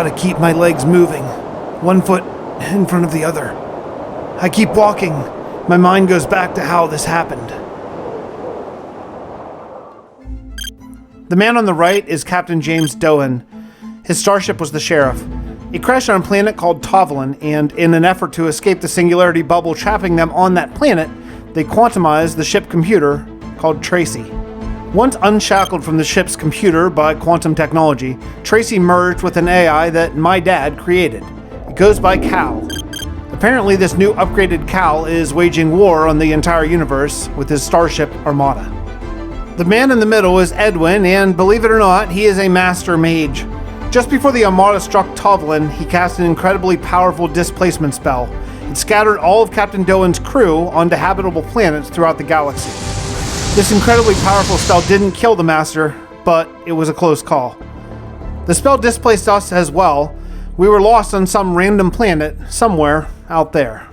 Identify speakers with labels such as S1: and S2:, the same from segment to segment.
S1: gotta keep my legs moving, one foot in front of the other. I keep walking. My mind goes back to how this happened. The man on the right is Captain James Doan. His starship was the Sheriff. It crashed on a planet called Tovalin, and in an effort to escape the singularity bubble trapping them on that planet, they quantumized the ship computer called Tracy. Once unshackled from the ship's computer by quantum technology, Tracy merged with an AI that my dad created. It goes by Cal. Apparently this new upgraded Cal is waging war on the entire universe with his starship Armada. The man in the middle is Edwin, and believe it or not, he is a Master Mage. Just before the Armada struck Tovalin, he cast an incredibly powerful displacement spell. It scattered all of Captain Doan's crew onto habitable planets throughout the galaxy. This incredibly powerful spell didn't kill the Master, but it was a close call. The spell displaced us as well. We were lost on some random planet somewhere out there.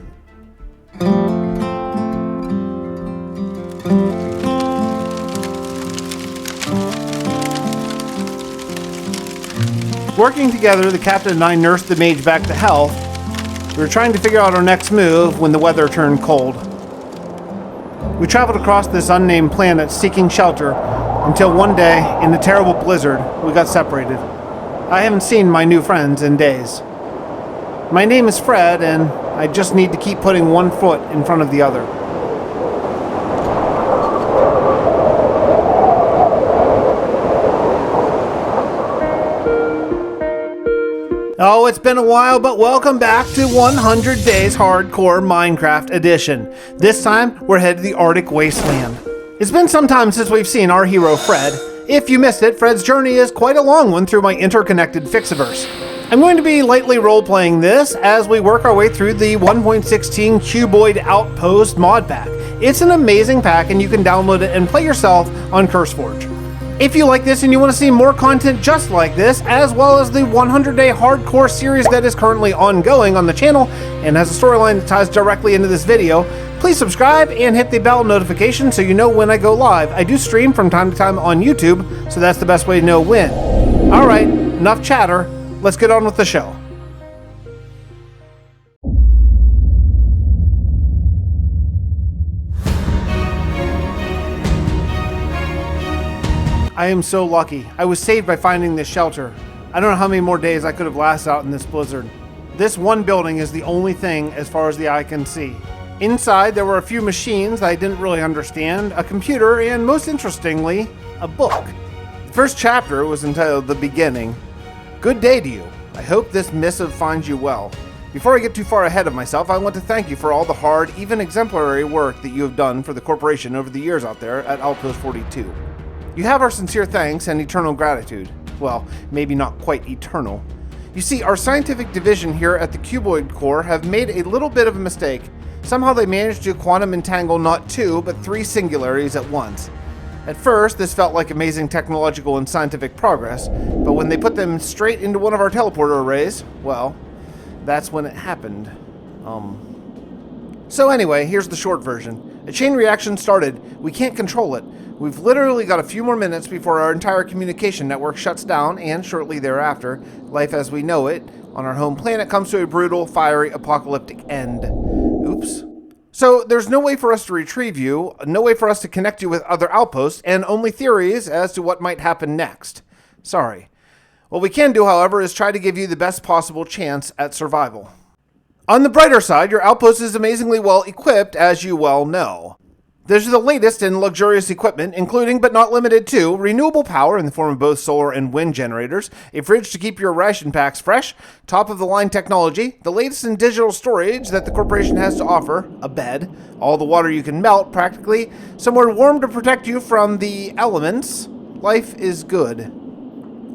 S1: Working together, the captain and I nursed the mage back to health. We were trying to figure out our next move when the weather turned cold. We traveled across this unnamed planet seeking shelter until one day, in a terrible blizzard, we got separated. I haven't seen my new friends in days. My name is Fred, and I just need to keep putting one foot in front of the other. Oh, it's been a while, but welcome back to 100 Days Hardcore Minecraft Edition. This time, we're headed to the Arctic Wasteland. It's been some time since we've seen our hero, Fred. If you missed it, Fred's journey is quite a long one through my interconnected Fixxiverse. I'm going to be lightly role-playing this as we work our way through the 1.16 Cuboid Outpost mod pack. It's an amazing pack, and you can download it and play yourself on CurseForge. If you like this and you want to see more content just like this, as well as the 100-day hardcore series that is currently ongoing on the channel and has a storyline that ties directly into this video, please subscribe and hit the bell notification so you know when I go live. I do stream from time to time on YouTube, so that's the best way to know when. Alright, enough chatter, let's get on with the show. I am so lucky. I was saved by finding this shelter. I don't know how many more days I could have lasted out in this blizzard. This one building is the only thing as far as the eye can see. Inside, there were a few machines that I didn't really understand, a computer, and most interestingly, a book. The first chapter was entitled The Beginning. Good day to you. I hope this missive finds you well. Before I get too far ahead of myself, I want to thank you for all the hard, even exemplary work that you have done for the corporation over the years out there at Outpost 42. You have our sincere thanks and eternal gratitude. Well, maybe not quite eternal. You see, our scientific division here at the Cuboid Core have made a little bit of a mistake. Somehow they managed to quantum entangle not 2, but 3 singularities at once. At first, this felt like amazing technological and scientific progress, but when they put them straight into one of our teleporter arrays, well, that's when it happened. So anyway, here's the short version. A chain reaction started. We can't control it. We've literally got a few more minutes before our entire communication network shuts down, and shortly thereafter, life as we know it on our home planet comes to a brutal, fiery, apocalyptic end. Oops. So there's no way for us to retrieve you, no way for us to connect you with other outposts, and only theories as to what might happen next. Sorry. What we can do, however, is try to give you the best possible chance at survival. On the brighter side, your outpost is amazingly well equipped, as you well know. There's the latest in luxurious equipment, including but not limited to renewable power in the form of both solar and wind generators, a fridge to keep your ration packs fresh, top-of-the-line technology, the latest in digital storage that the corporation has to offer, a bed, all the water you can melt practically, somewhere warm to protect you from the elements. Life is good.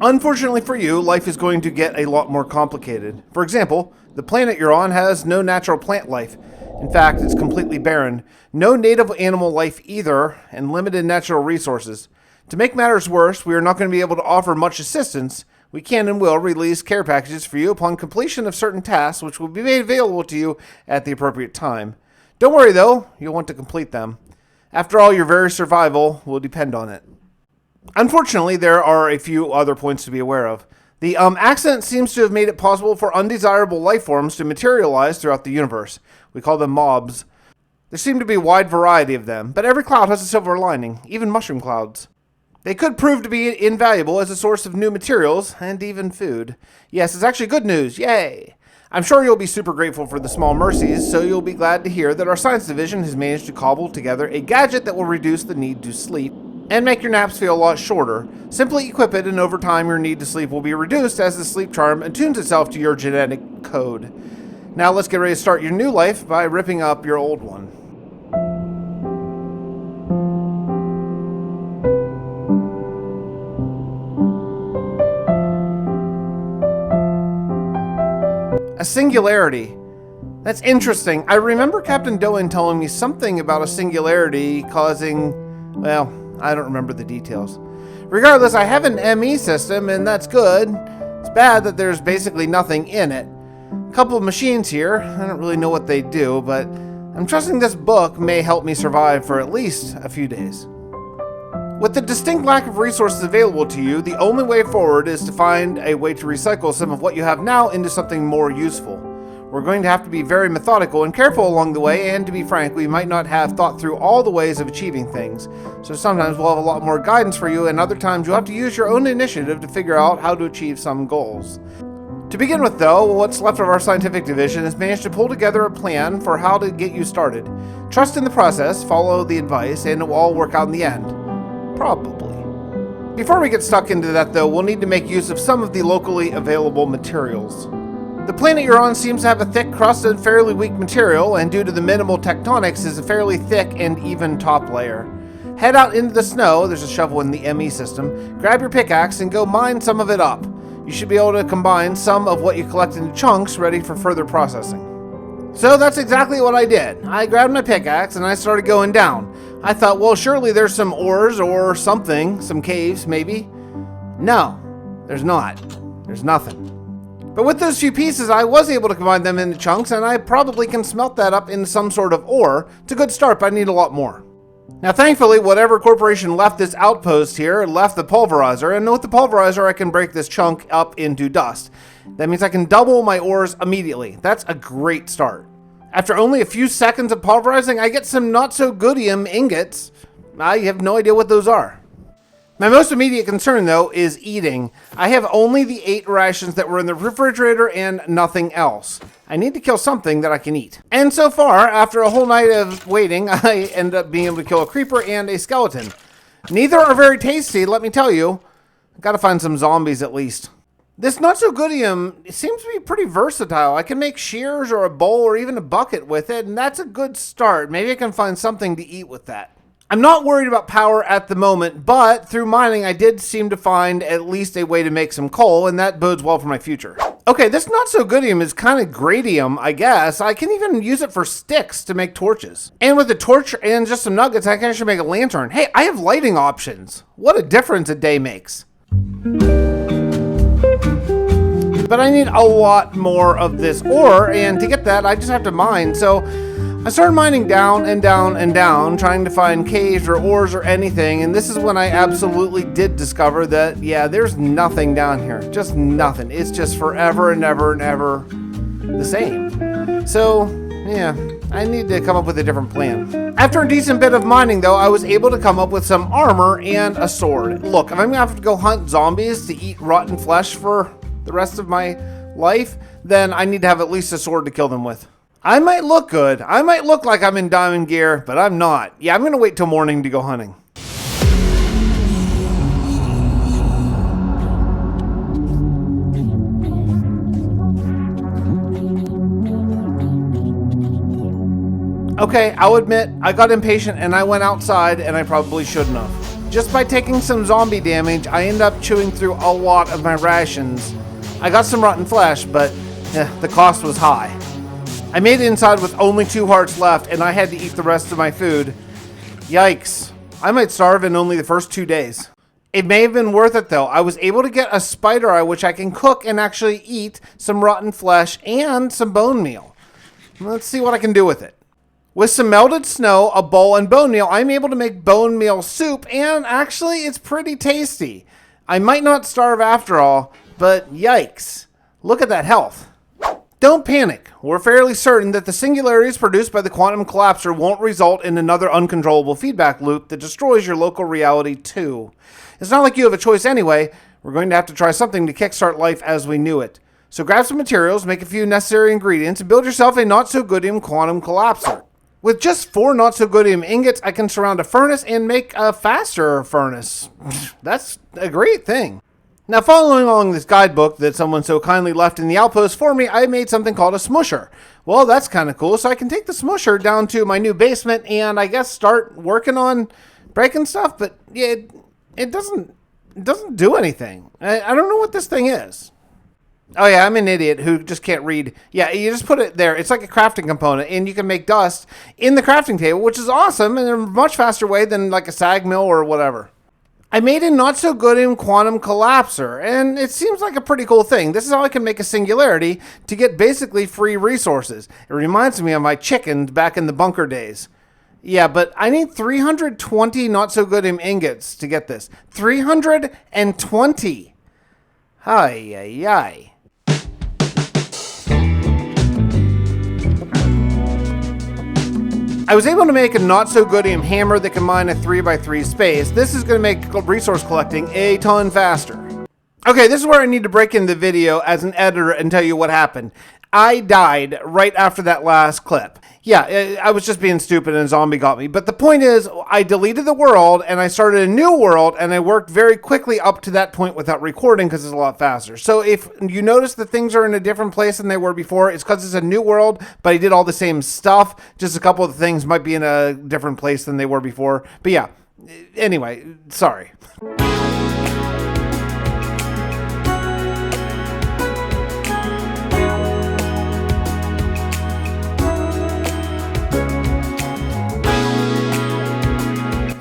S1: Unfortunately for you, life is going to get a lot more complicated. For example, the planet you're on has no natural plant life. In fact, it's completely barren. No native animal life either, and limited natural resources. To make matters worse, we are not going to be able to offer much assistance. We can and will release care packages for you upon completion of certain tasks, which will be made available to you at the appropriate time. Don't worry though, you'll want to complete them. After all, your very survival will depend on it. Unfortunately, there are a few other points to be aware of. The accident seems to have made it possible for undesirable life forms to materialize throughout the universe. We call them mobs. There seem to be a wide variety of them, but every cloud has a silver lining, even mushroom clouds. They could prove to be invaluable as a source of new materials and even food. Yes, it's actually good news. Yay! I'm sure you'll be super grateful for the small mercies, so you'll be glad to hear that our science division has managed to cobble together a gadget that will reduce the need to sleep and make your naps feel a lot shorter. Simply equip it, and over time your need to sleep will be reduced as the sleep charm attunes itself to your genetic code. Now let's get ready to start your new life by ripping up your old one. A singularity. That's interesting. I remember Captain Doan telling me something about a singularity causing, well, I don't remember the details. Regardless, I have an ME system, and that's good. It's bad that there's basically nothing in it. A couple of machines here. I don't really know what they do, but I'm trusting this book may help me survive for at least a few days. With the distinct lack of resources available to you, the only way forward is to find a way to recycle some of what you have now into something more useful. We're going to have to be very methodical and careful along the way, and to be frank, we might not have thought through all the ways of achieving things. So sometimes we'll have a lot more guidance for you, and other times you'll have to use your own initiative to figure out how to achieve some goals. To begin with though, what's left of our scientific division has managed to pull together a plan for how to get you started. Trust in the process, follow the advice, and it will all work out in the end. Probably. Before we get stuck into that though, we'll need to make use of some of the locally available materials. The planet you're on seems to have a thick crust and fairly weak material, and due to the minimal tectonics is a fairly thick and even top layer. Head out into the snow, there's a shovel in the ME system, grab your pickaxe and go mine some of it up. You should be able to combine some of what you collect into chunks ready for further processing. So that's exactly what I did. I grabbed my pickaxe and I started going down. I thought, well, surely there's some ores or something, some caves maybe. No, there's not. There's nothing. But with those few pieces, I was able to combine them into chunks, and I probably can smelt that up into some sort of ore. It's a good start, but I need a lot more. Now, thankfully, whatever corporation left this outpost here left the pulverizer, and with the pulverizer, I can break this chunk up into dust. That means I can double my ores immediately. That's a great start. After only a few seconds of pulverizing, I get some not-so-goodium ingots. I have no idea what those are. My most immediate concern, though, is eating. I have only the 8 rations that were in the refrigerator and nothing else. I need to kill something that I can eat. And so far, after a whole night of waiting, I end up being able to kill a creeper and a skeleton. Neither are very tasty, let me tell you. I've got to find some zombies at least. This not-so-goodium, it seems to be pretty versatile. I can make shears or a bowl or even a bucket with it, and that's a good start. Maybe I can find something to eat with that. I'm not worried about power at the moment, but through mining, I did seem to find at least a way to make some coal, and that bodes well for my future. Okay, this not-so-goodium is kind of gradium, I guess. I can even use it for sticks to make torches. And with a torch and just some nuggets, I can actually make a lantern. Hey, I have lighting options. What a difference a day makes. But I need a lot more of this ore, and to get that, I just have to mine. So I started mining down and down and down, trying to find caves or ores or anything, and this is when I absolutely did discover that, yeah, there's nothing down here. Just nothing. It's just forever and ever and ever the same. So, yeah, I need to come up with a different plan. After a decent bit of mining, though, I was able to come up with some armor and a sword. Look, if I'm gonna have to go hunt zombies to eat rotten flesh for the rest of my life, then I need to have at least a sword to kill them with. I might look good. I might look like I'm in diamond gear, but I'm not. Yeah, I'm going to wait till morning to go hunting. Okay, I'll admit, I got impatient and I went outside, and I probably shouldn't have. Just by taking some zombie damage, I end up chewing through a lot of my rations. I got some rotten flesh, but the cost was high. I made it inside with only 2 hearts left, and I had to eat the rest of my food. Yikes. I might starve in only the first 2 days. It may have been worth it, though. I was able to get a spider eye, which I can cook and actually eat some rotten flesh and some bone meal. Let's see what I can do with it. With some melted snow, a bowl, and bone meal, I'm able to make bone meal soup, and actually, it's pretty tasty. I might not starve after all, But yikes. Look at that health. Don't panic. We're fairly certain that the singularities produced by the quantum collapser won't result in another uncontrollable feedback loop that destroys your local reality too. It's not like you have a choice anyway. We're going to have to try something to kickstart life as we knew it. So grab some materials, make a few necessary ingredients, and build yourself a not-so-goodium quantum collapser. With just 4 not-so-goodium ingots, I can surround a furnace and make a faster furnace. That's a great thing. Now, following along this guidebook that someone so kindly left in the outpost for me, I made something called a smusher. Well, that's kind of cool, so I can take the smusher down to my new basement and I guess start working on breaking stuff, but yeah, it doesn't do anything. I don't know what this thing is. Oh yeah, I'm an idiot who just can't read. Yeah, you just put it there. It's like a crafting component, and you can make dust in the crafting table, which is awesome, and in a much faster way than like a sag mill or whatever. I made a not-so-goodium quantum collapser, and it seems like a pretty cool thing. This is how I can make a singularity to get basically free resources. It reminds me of my chickens back in the bunker days. Yeah, but I need 320 not-so-goodium ingots to get this. 320! Ay, ay, ay. I was able to make a not-so-goodium hammer that can mine a 3x3 space. This is going to make resource collecting a ton faster. Okay, this is where I need to break in the video as an editor and tell you what happened. I died right after that last clip. Yeah, I was just being stupid and a zombie got me. But the point is, I deleted the world and I started a new world and I worked very quickly up to that point without recording because it's a lot faster. So if you notice that things are in a different place than they were before, it's because it's a new world, but I did all the same stuff. Just a couple of things might be in a different place than they were before. But yeah, anyway, sorry.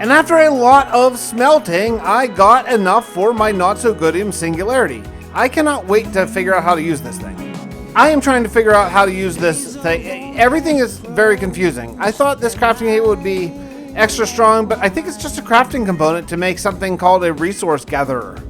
S1: And after a lot of smelting, I got enough for my not-so-goodium singularity. I cannot wait to figure out how to use this thing. I am trying to figure out how to use this thing. Everything is very confusing. I thought this crafting table would be extra strong, but I think it's just a crafting component to make something called a resource gatherer.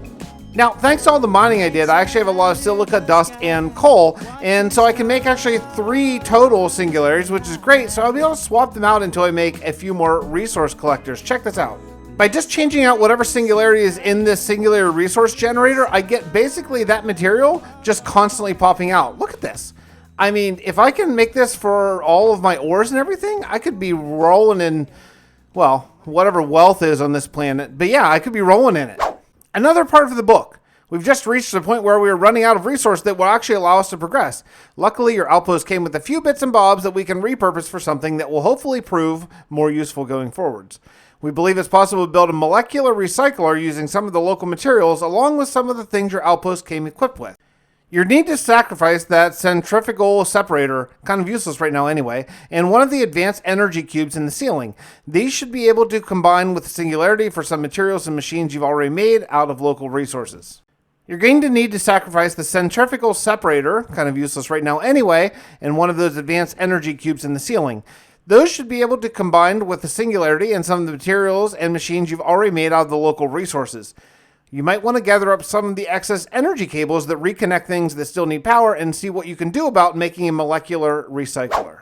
S1: Now, thanks to all the mining I did, I actually have a lot of silica, dust, and coal, and so I can make actually 3 total singularities, which is great, so I'll be able to swap them out until I make a few more resource collectors. Check this out. By just changing out whatever singularity is in this singular resource generator, I get basically that material just constantly popping out. Look at this. I mean, if I can make this for all of my ores and everything, I could be rolling in, well, whatever wealth is on this planet. But yeah, I could be rolling in it. Another part of the book. We've just reached the point where we are running out of resource that will actually allow us to progress. Luckily, your outpost came with a few bits and bobs that we can repurpose for something that will hopefully prove more useful going forwards. We believe it's possible to build a molecular recycler using some of the local materials along with some of the things your outpost came equipped with. You need to sacrifice that centrifugal separator, kind of useless right now anyway, and one of the advanced energy cubes in the ceiling. These should be able to combine with the singularity for some materials and machines you've already made out of local resources. You're going to need to sacrifice the centrifugal separator, kind of useless right now anyway, and one of those advanced energy cubes in the ceiling. Those should be able to combine with the singularity and some of the materials and machines you've already made out of the local resources. You might want to gather up some of the excess energy cables that reconnect things that still need power and see what you can do about making a molecular recycler.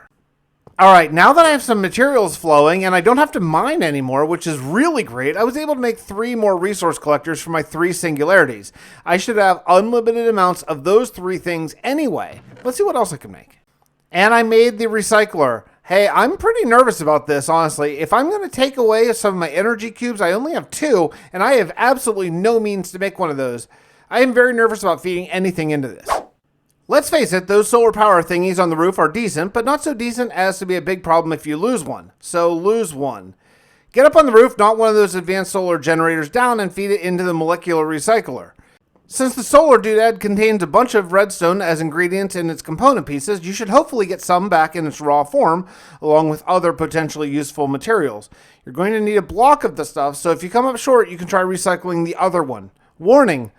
S1: Alright, now that I have some materials flowing and I don't have to mine anymore, which is really great, I was able to make 3 more resource collectors for my 3 singularities. I should have unlimited amounts of those 3 things anyway. Let's see what else I can make. And I made the recycler. Hey, I'm pretty nervous about this, honestly. If I'm going to take away some of my energy cubes, I only have 2, and I have absolutely no means to make one of those. I am very nervous about feeding anything into this. Let's face it, those solar power thingies on the roof are decent, but not so decent as to be a big problem if you lose one. So lose one. Get up on the roof, knock one of those advanced solar generators down, and feed it into the molecular recycler. Since the solar doodad contains a bunch of redstone as ingredients in its component pieces, you should hopefully get some back in its raw form, along with other potentially useful materials. You're going to need a block of the stuff, so if you come up short, you can try recycling the other one. Warning!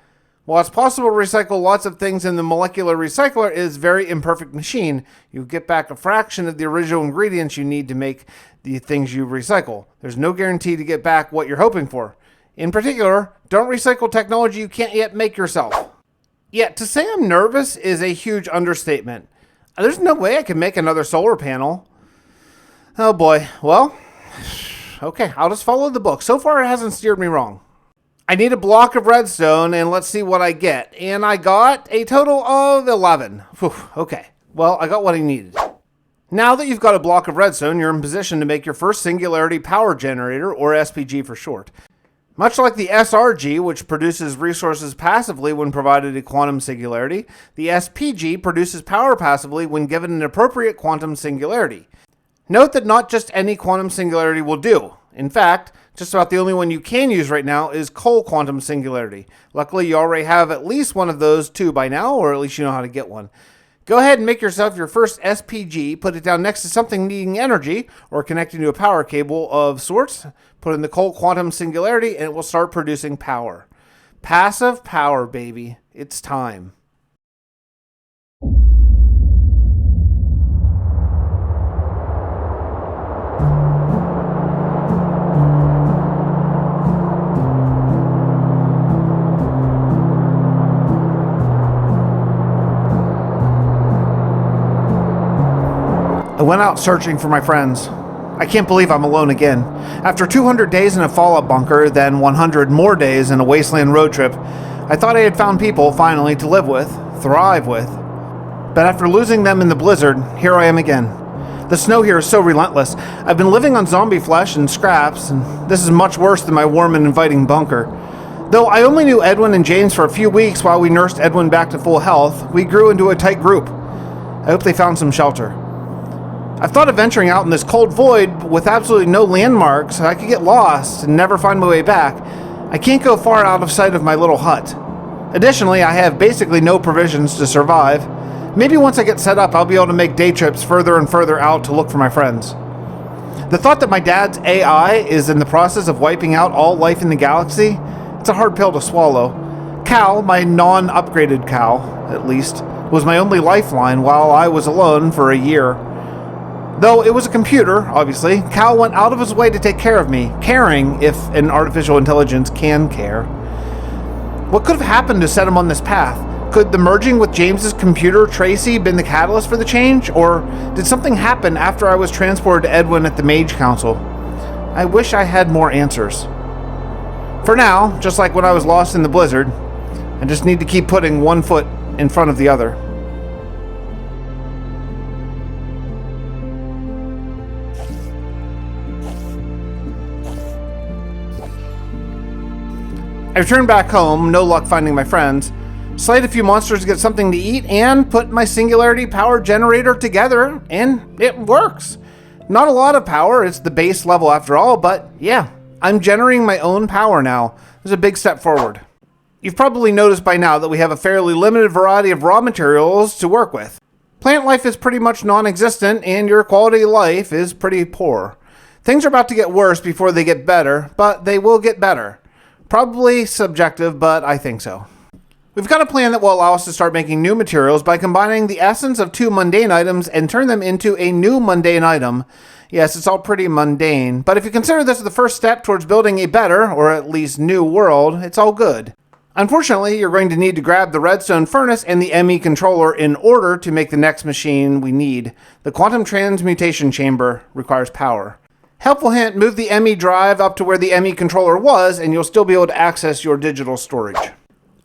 S1: While it's possible to recycle lots of things in the molecular recycler, it is a very imperfect machine. You get back a fraction of the original ingredients you need to make the things you recycle. There's no guarantee to get back what you're hoping for. In particular, don't recycle technology you can't yet make yourself. Yeah, to say I'm nervous is a huge understatement. There's no way I can make another solar panel. Oh boy, well, okay, I'll just follow the book. So far it hasn't steered me wrong. I need a block of redstone, and let's see what I get. And I got a total of 11. Whew, okay, well, I got what I needed. Now that you've got a block of redstone, you're in position to make your first singularity power generator, or SPG for short. Much like the SRG, which produces resources passively when provided a quantum singularity, the SPG produces power passively when given an appropriate quantum singularity. Note that not just any quantum singularity will do. In fact, just about the only one you can use right now is coal quantum singularity. Luckily, you already have at least one of those two by now, or at least you know how to get one. Go ahead and make yourself your first SPG, put it down next to something needing energy, or connecting to a power cable of sorts, put in the coal quantum singularity, and it will start producing power. Passive power, baby. It's time. I went out searching for my friends. I can't believe I'm alone again. After 200 days in a fallout bunker, then 100 more days in a Wasteland road trip, I thought I had found people, finally, to live with, thrive with. But after losing them in the blizzard, here I am again. The snow here is so relentless. I've been living on zombie flesh and scraps, and this is much worse than my warm and inviting bunker. Though I only knew Edwin and James for a few weeks while we nursed Edwin back to full health, we grew into a tight group. I hope they found some shelter. I've thought of venturing out in this cold void with absolutely no landmarks. I could get lost and never find my way back. I can't go far out of sight of my little hut. Additionally, I have basically no provisions to survive. Maybe once I get set up, I'll be able to make day trips further and further out to look for my friends. The thought that my dad's AI is in the process of wiping out all life in the galaxy, it's a hard pill to swallow. Cal, my non-upgraded Cal, at least, was my only lifeline while I was alone for a year. Though it was a computer, obviously, Cal went out of his way to take care of me, caring if an artificial intelligence can care. What could have happened to set him on this path? Could the merging with James's computer, Tracy, been the catalyst for the change? Or did something happen after I was transported to Edwin at the Mage Council? I wish I had more answers. For now, just like when I was lost in the blizzard, I just need to keep putting one foot in front of the other. I returned back home, no luck finding my friends, slayed a few monsters to get something to eat, and put my singularity power generator together, and it works. Not a lot of power, it's the base level after all, but yeah, I'm generating my own power now. There's a big step forward. You've probably noticed by now that we have a fairly limited variety of raw materials to work with. Plant life is pretty much non-existent, and your quality of life is pretty poor. Things are about to get worse before they get better, but they will get better. Probably subjective, but I think so. We've got a plan that will allow us to start making new materials by combining the essence of two mundane items and turn them into a new mundane item. Yes, it's all pretty mundane, but if you consider this the first step towards building a better, or at least new world, it's all good. Unfortunately, you're going to need to grab the redstone furnace and the ME controller in order to make the next machine we need. The quantum transmutation chamber requires power. Helpful hint, move the ME drive up to where the ME controller was, and you'll still be able to access your digital storage.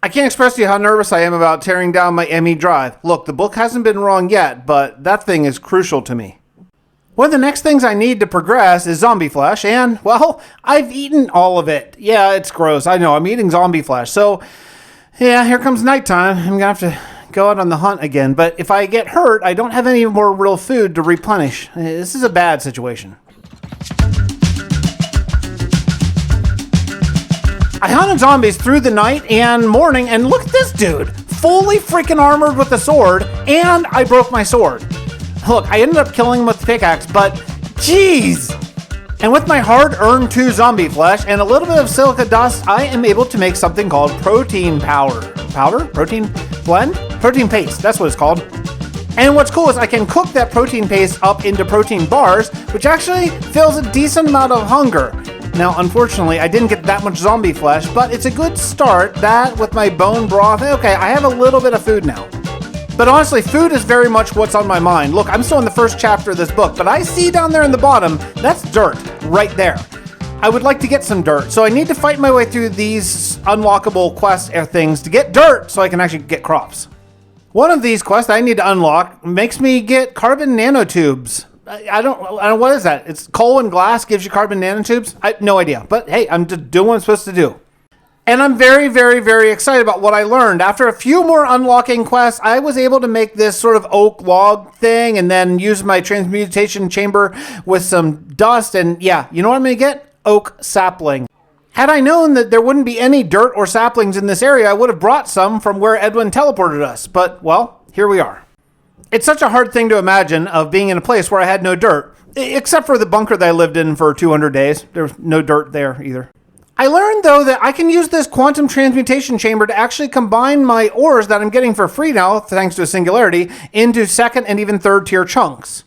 S1: I can't express to you how nervous I am about tearing down my ME drive. Look, the book hasn't been wrong yet, but that thing is crucial to me. One of the next things I need to progress is zombie flesh, and, well, I've eaten all of it. Yeah, it's gross. I know, I'm eating zombie flesh. So, yeah, here comes nighttime. I'm going to have to go out on the hunt again. But if I get hurt, I don't have any more real food to replenish. This is a bad situation. I hunted zombies through the night and morning, and look at this dude, fully freaking armored with a sword, and I broke my sword. Look, I ended up killing him with the pickaxe, but jeez! And with my hard-earned 2 zombie flesh and a little bit of silica dust, I am able to make something called protein powder. Powder? Protein blend? Protein paste, that's what it's called. And what's cool is I can cook that protein paste up into protein bars, which actually fills a decent amount of hunger. Now, unfortunately, I didn't get that much zombie flesh, but it's a good start. That with my bone broth, okay, I have a little bit of food now. But honestly, food is very much what's on my mind. Look, I'm still in the first chapter of this book, but I see down there in the bottom, that's dirt right there. I would like to get some dirt, so I need to fight my way through these unlockable quests or things to get dirt so I can actually get crops. One of these quests I need to unlock makes me get carbon nanotubes. I don't know, what is that? It's coal and glass gives you carbon nanotubes? I have no idea, but hey, I'm just doing what I'm supposed to do. And I'm very, very, very excited about what I learned. After a few more unlocking quests, I was able to make this sort of oak log thing and then use my transmutation chamber with some dust. And yeah, you know what I'm going to get? Oak sapling. Had I known that there wouldn't be any dirt or saplings in this area, I would have brought some from where Edwin teleported us. But, well, here we are. It's such a hard thing to imagine of being in a place where I had no dirt. Except for the bunker that I lived in for 200 days. There was no dirt there either. I learned, though, that I can use this quantum transmutation chamber to actually combine my ores that I'm getting for free now, thanks to a singularity, into second and even third tier chunks.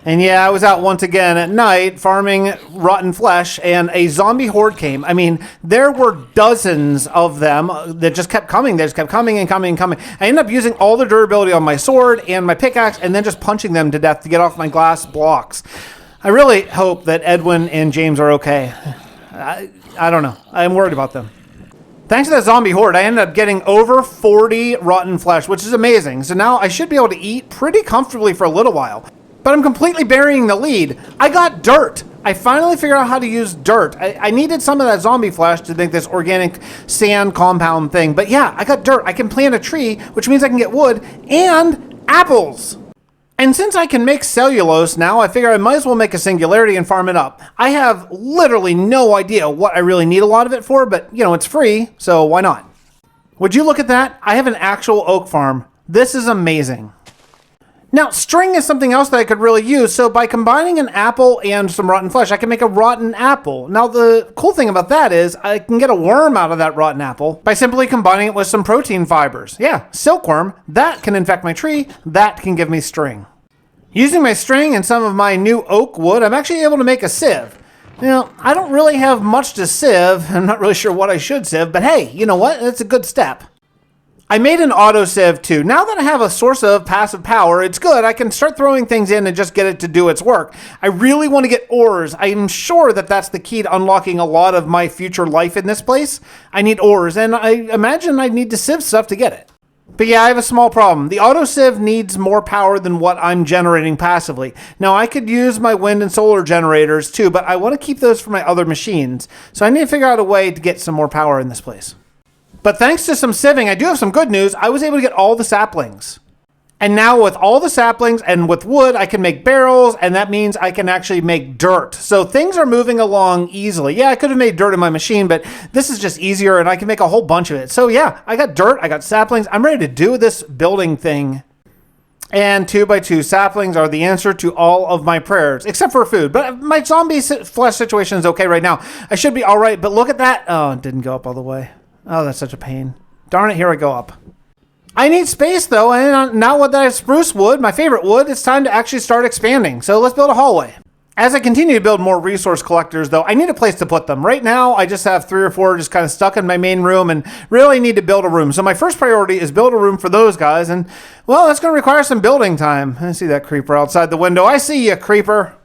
S1: And yeah, I was out once again at night farming rotten flesh, and a zombie horde came. I mean, there were dozens of them that just kept coming. They just kept coming and coming and coming. I ended up using all the durability on my sword and my pickaxe, and then just punching them to death to get off my glass blocks. I really hope that Edwin and James are okay. I don't know. I'm worried about them. Thanks to that zombie horde, I ended up getting over 40 rotten flesh, which is amazing. So now I should be able to eat pretty comfortably for a little while. But I'm completely burying the lead. I got dirt. I finally figured out how to use dirt. I needed some of that zombie flesh to make this organic sand compound thing. But yeah, I got dirt. I can plant a tree, which means I can get wood and apples. And since I can make cellulose now, I figure I might as well make a singularity and farm it up. I have literally no idea what I really need a lot of it for, but you know, it's free, so why not? Would you look at that? I have an actual oak farm. This is amazing. Now, string is something else that I could really use, so by combining an apple and some rotten flesh, I can make a rotten apple. Now, the cool thing about that is I can get a worm out of that rotten apple by simply combining it with some protein fibers. Yeah, silkworm, that can infect my tree, that can give me string. Using my string and some of my new oak wood, I'm actually able to make a sieve. Now, I don't really have much to sieve. I'm not really sure what I should sieve, but hey, you know what? It's a good step. I made an auto sieve too. Now that I have a source of passive power, it's good. I can start throwing things in and just get it to do its work. I really want to get ores. I'm sure that that's the key to unlocking a lot of my future life in this place. I need ores, and I imagine I need to sieve stuff to get it. But yeah, I have a small problem. The auto sieve needs more power than what I'm generating passively. Now, I could use my wind and solar generators too, but I want to keep those for my other machines. So I need to figure out a way to get some more power in this place. But thanks to some sieving, I do have some good news. I was able to get all the saplings. And now with all the saplings and with wood, I can make barrels, and that means I can actually make dirt. So things are moving along easily. Yeah, I could have made dirt in my machine, but this is just easier, and I can make a whole bunch of it. So yeah, I got dirt, I got saplings. I'm ready to do this building thing. And 2x2 saplings are the answer to all of my prayers, except for food. But my zombie flesh situation is okay right now. I should be all right, but look at that. Oh, it didn't go up all the way. Oh, that's such a pain. Darn it, here I go up. I need space, though, and now that I have spruce wood, my favorite wood, it's time to actually start expanding. So let's build a hallway. As I continue to build more resource collectors, though, I need a place to put them. Right now, I just have 3 or 4 just kind of stuck in my main room and really need to build a room. So my first priority is build a room for those guys, and, well, that's going to require some building time. I see that creeper outside the window. I see you, creeper.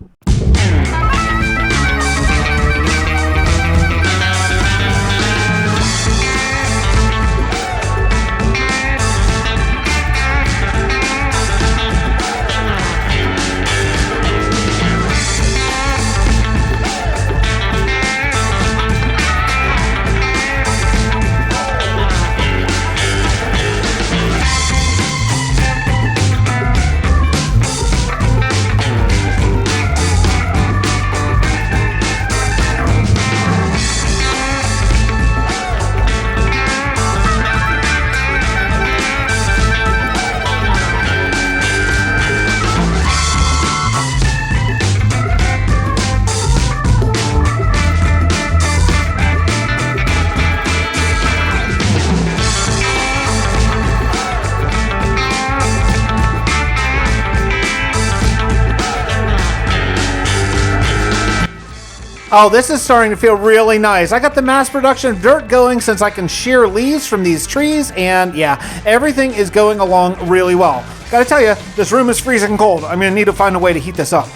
S1: Oh, this is starting to feel really nice. I got the mass production of dirt going since I can shear leaves from these trees, and yeah, everything is going along really well. Gotta tell you, this room is freezing cold. I'm gonna need to find a way to heat this up.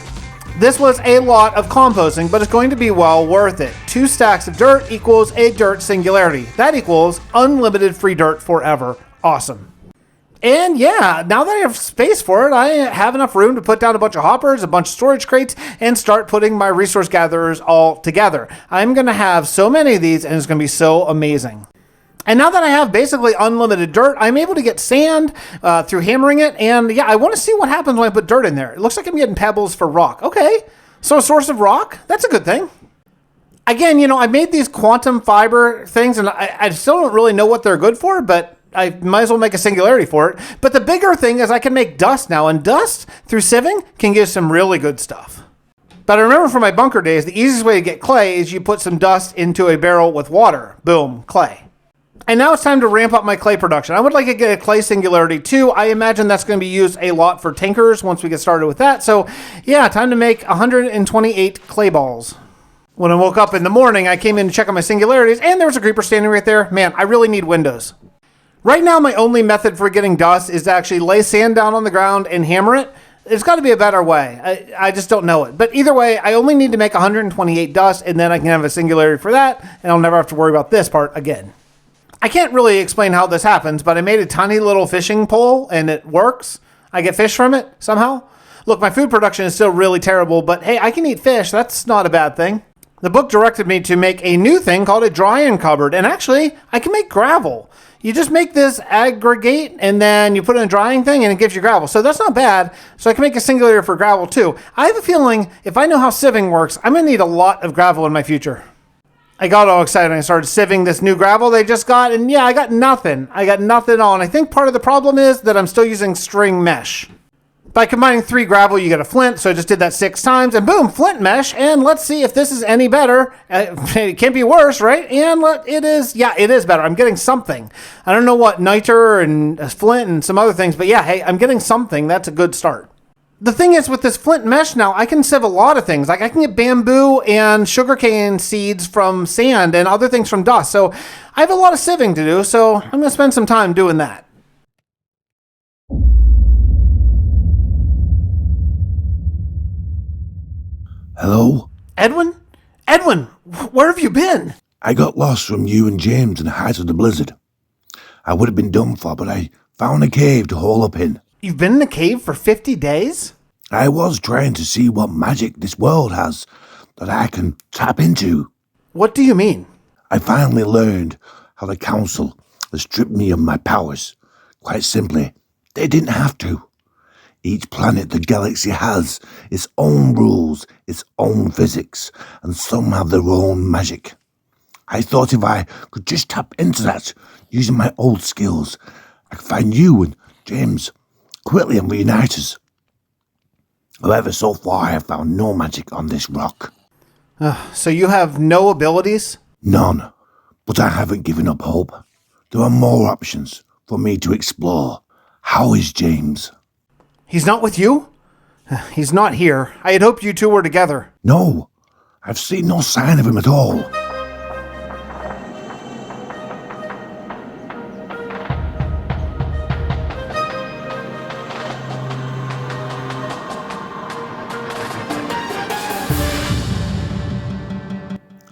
S1: This was a lot of composting, but it's going to be well worth it. 2 stacks of dirt equals a dirt singularity. That equals unlimited free dirt forever. Awesome. And yeah, now that I have space for it, I have enough room to put down a bunch of hoppers, a bunch of storage crates, and start putting my resource gatherers all together. I'm going to have so many of these, and it's going to be so amazing. And now that I have basically unlimited dirt, I'm able to get sand through hammering it. And yeah, I want to see what happens when I put dirt in there. It looks like I'm getting pebbles for rock. Okay, so a source of rock, that's a good thing. Again, you know, I made these quantum fiber things, and I still don't really know what they're good for, but I might as well make a singularity for it. But the bigger thing is I can make dust now, and dust through sieving can give some really good stuff. But I remember from my bunker days, the easiest way to get clay is you put some dust into a barrel with water. Boom, clay. And now it's time to ramp up my clay production. I would like to get a clay singularity too. I imagine that's going to be used a lot for tankers once we get started with that. So yeah, time to make 128 clay balls. When I woke up in the morning, I came in to check on my singularities, and there was a creeper standing right there. Man, I really need windows. Right now, my only method for getting dust is to actually lay sand down on the ground and hammer it. There's got to be a better way. I just don't know it. But either way, I only need to make 128 dust, and then I can have a singularity for that, and I'll never have to worry about this part again. I can't really explain how this happens, but I made a tiny little fishing pole, and it works. I get fish from it somehow. Look, my food production is still really terrible, but hey, I can eat fish. That's not a bad thing. The book directed me to make a new thing called a drying cupboard, and actually, I can make gravel. You just make this aggregate, and then you put in a drying thing, and it gives you gravel. So that's not bad. So I can make a singularity for gravel, too. I have a feeling if I know how sieving works, I'm going to need a lot of gravel in my future. I got all excited and I started sieving this new gravel they just got, and yeah, I got nothing. I got nothing at all, and I think part of the problem is that I'm still using string mesh. By combining 3 gravel, you get a flint, so I just did that 6 times, and boom, flint mesh, and let's see if this is any better. It can't be worse, right? And it is, yeah, it is better. I'm getting something. I don't know what, niter and flint and some other things, but yeah, hey, I'm getting something. That's a good start. The thing is, with this flint mesh now, I can sieve a lot of things. Like, I can get bamboo and sugarcane seeds from sand and other things from dust, so I have a lot of sieving to do, so I'm going to spend some time doing that.
S2: Hello?
S1: Edwin? Edwin, where have you been?
S2: I got lost from you and James in the height of the blizzard. I would have been done for, but I found a cave to hole up in.
S1: You've been in a cave for 50 days?
S2: I was trying to see what magic this world has that I can tap into.
S1: What do you mean?
S2: I finally learned how the council has stripped me of my powers. Quite simply, they didn't have to. Each planet the galaxy has its own rules, its own physics, and some have their own magic. I thought if I could just tap into that using my old skills, I could find you and James quickly and reunite us. However, so far I have found no magic on this rock.
S1: So you have no abilities?
S2: None, but I haven't given up hope. There are more options for me to explore. How is James?
S1: He's not with you? He's not here. I had hoped you two were together.
S2: No, I've seen no sign of him at all.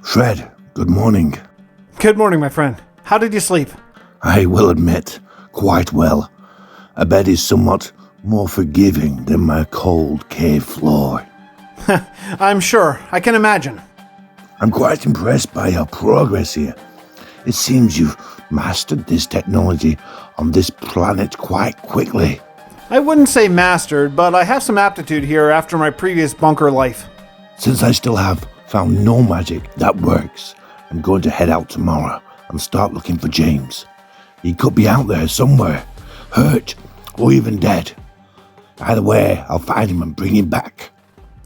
S2: Fred, good morning.
S1: Good morning, my friend. How did you sleep?
S2: I will admit, quite well. A bed is somewhat more forgiving than my cold cave floor.
S1: I'm sure. I can imagine.
S2: I'm quite impressed by your progress here. It seems you've mastered this technology on this planet quite quickly.
S1: I wouldn't say mastered, but I have some aptitude here after my previous bunker life.
S2: Since I still have found no magic that works, I'm going to head out tomorrow and start looking for James. He could be out there somewhere, hurt or even dead. Either way, I'll find him and bring him back.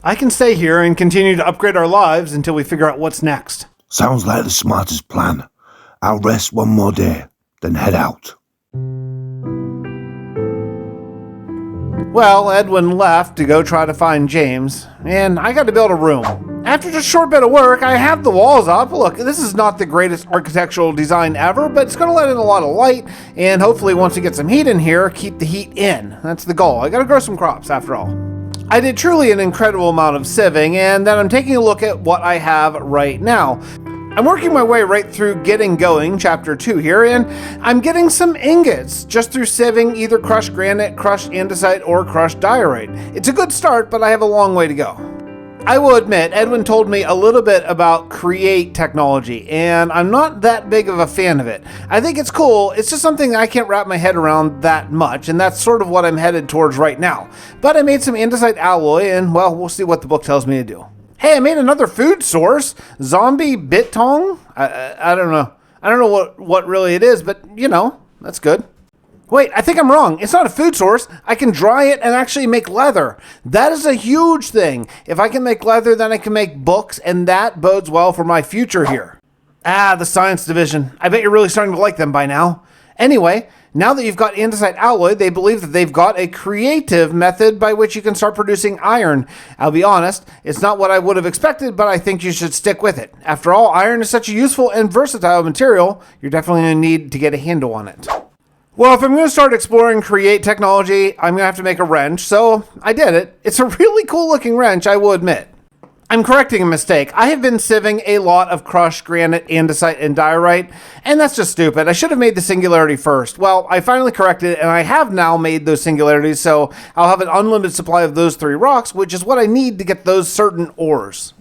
S1: I can stay here and continue to upgrade our lives until we figure out what's next.
S2: Sounds like the smartest plan. I'll rest one more day, then head out.
S1: Well, Edwin left to go try to find James, and I got to build a room. After just a short bit of work, I have the walls up. Look, this is not the greatest architectural design ever, but it's going to let in a lot of light, and hopefully once we get some heat in here, keep the heat in. That's the goal. I got to grow some crops after all. I did truly an incredible amount of sieving, and then I'm taking a look at what I have right now. I'm working my way right through Getting Going, Chapter 2 here, and I'm getting some ingots just through sieving either crushed granite, crushed andesite, or crushed diorite. It's a good start, but I have a long way to go. I will admit, Edwin told me a little bit about create technology, and I'm not that big of a fan of it. I think it's cool, it's just something I can't wrap my head around that much, and that's sort of what I'm headed towards right now. But I made some andesite alloy, and well, we'll see what the book tells me to do. Hey, I made another food source, zombie bitong? I don't know. I don't know what really it is, but you know, that's good. Wait, I think I'm wrong. It's not a food source. I can dry it and actually make leather. That is a huge thing. If I can make leather, then I can make books, and that bodes well for my future here. The science division. I bet you're really starting to like them by now. Anyway, now that you've got andesite alloy, they believe that they've got a creative method by which you can start producing iron. I'll be honest, it's not what I would have expected, but I think you should stick with it. After all, iron is such a useful and versatile material, you're definitely going to need to get a handle on it. Well, if I'm going to start exploring create technology, I'm going to have to make a wrench, so I did it. It's a really cool looking wrench, I will admit. I'm correcting a mistake. I have been sieving a lot of crushed granite, andesite, and diorite, and that's just stupid. I should have made the singularity first. Well, I finally corrected it, and I have now made those singularities, so I'll have an unlimited supply of those 3 rocks, which is what I need to get those certain ores.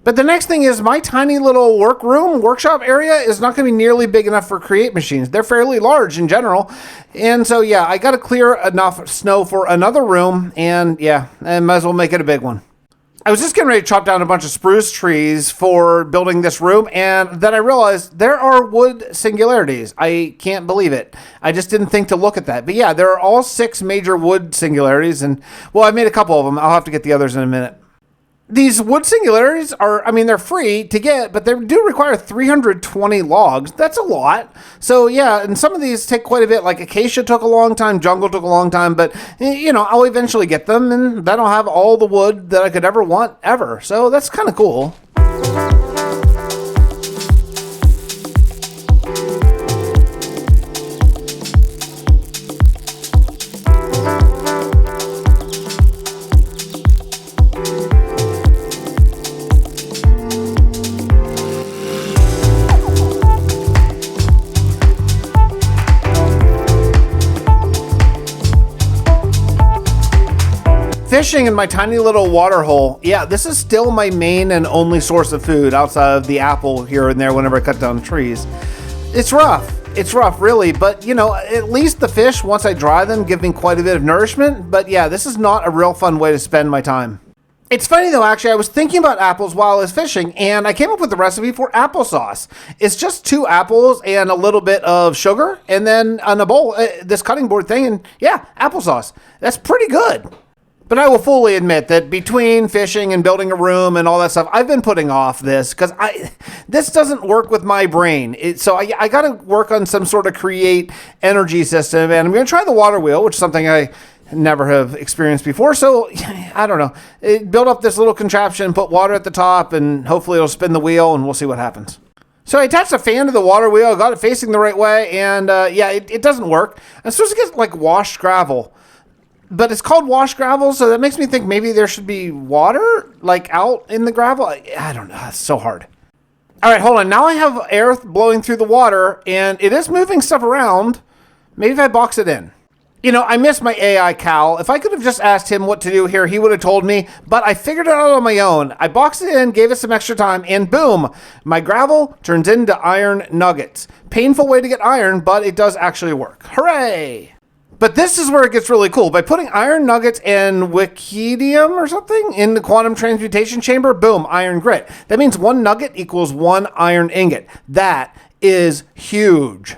S1: But the next thing is my tiny little workshop area is not going to be nearly big enough for create machines. They're fairly large in general. And so, yeah, I got to clear enough snow for another room. And yeah, I might as well make it a big one. I was just getting ready to chop down a bunch of spruce trees for building this room. And then I realized there are wood singularities. I can't believe it. I just didn't think to look at that. But yeah, there are all 6 major wood singularities. And well, I made a couple of them. I'll have to get the others in a minute. These wood singularities are, they're free to get, but they do require 320 logs. That's a lot. So yeah, and some of these take quite a bit, like acacia took a long time, jungle took a long time, but I'll eventually get them, and then I'll have all the wood that I could ever want, ever. So that's kind of cool. Fishing in my tiny little water hole. Yeah, this is still my main and only source of food outside of the apple here and there whenever I cut down trees. It's rough. It's rough, really, but at least the fish, once I dry them, give me quite a bit of nourishment. But yeah, this is not a real fun way to spend my time. It's funny though, actually, I was thinking about apples while I was fishing, and I came up with the recipe for applesauce. It's just 2 apples and a little bit of sugar, and then on a bowl, this cutting board thing, and yeah, applesauce. That's pretty good. But I will fully admit that between fishing and building a room and all that stuff, I've been putting off this because this doesn't work with my brain. So I got to work on some sort of create energy system, and I'm going to try the water wheel, which is something I never have experienced before. So I don't know. Build up this little contraption, put water at the top, and hopefully it'll spin the wheel, and we'll see what happens. So I attached a fan to the water wheel, got it facing the right way, and it doesn't work. I'm supposed to get like washed gravel. But it's called wash gravel, so that makes me think maybe there should be water, like, out in the gravel. I don't know. It's so hard. All right, hold on. Now I have air blowing through the water, and it is moving stuff around. Maybe if I box it in. I miss my AI Cal. If I could have just asked him what to do here, he would have told me, but I figured it out on my own. I boxed it in, gave it some extra time, and boom, my gravel turns into iron nuggets. Painful way to get iron, but it does actually work. Hooray! But this is where it gets really cool. By putting iron nuggets and wikedium or something in the quantum transmutation chamber, boom, iron grit. That means 1 nugget equals 1 iron ingot. That is huge.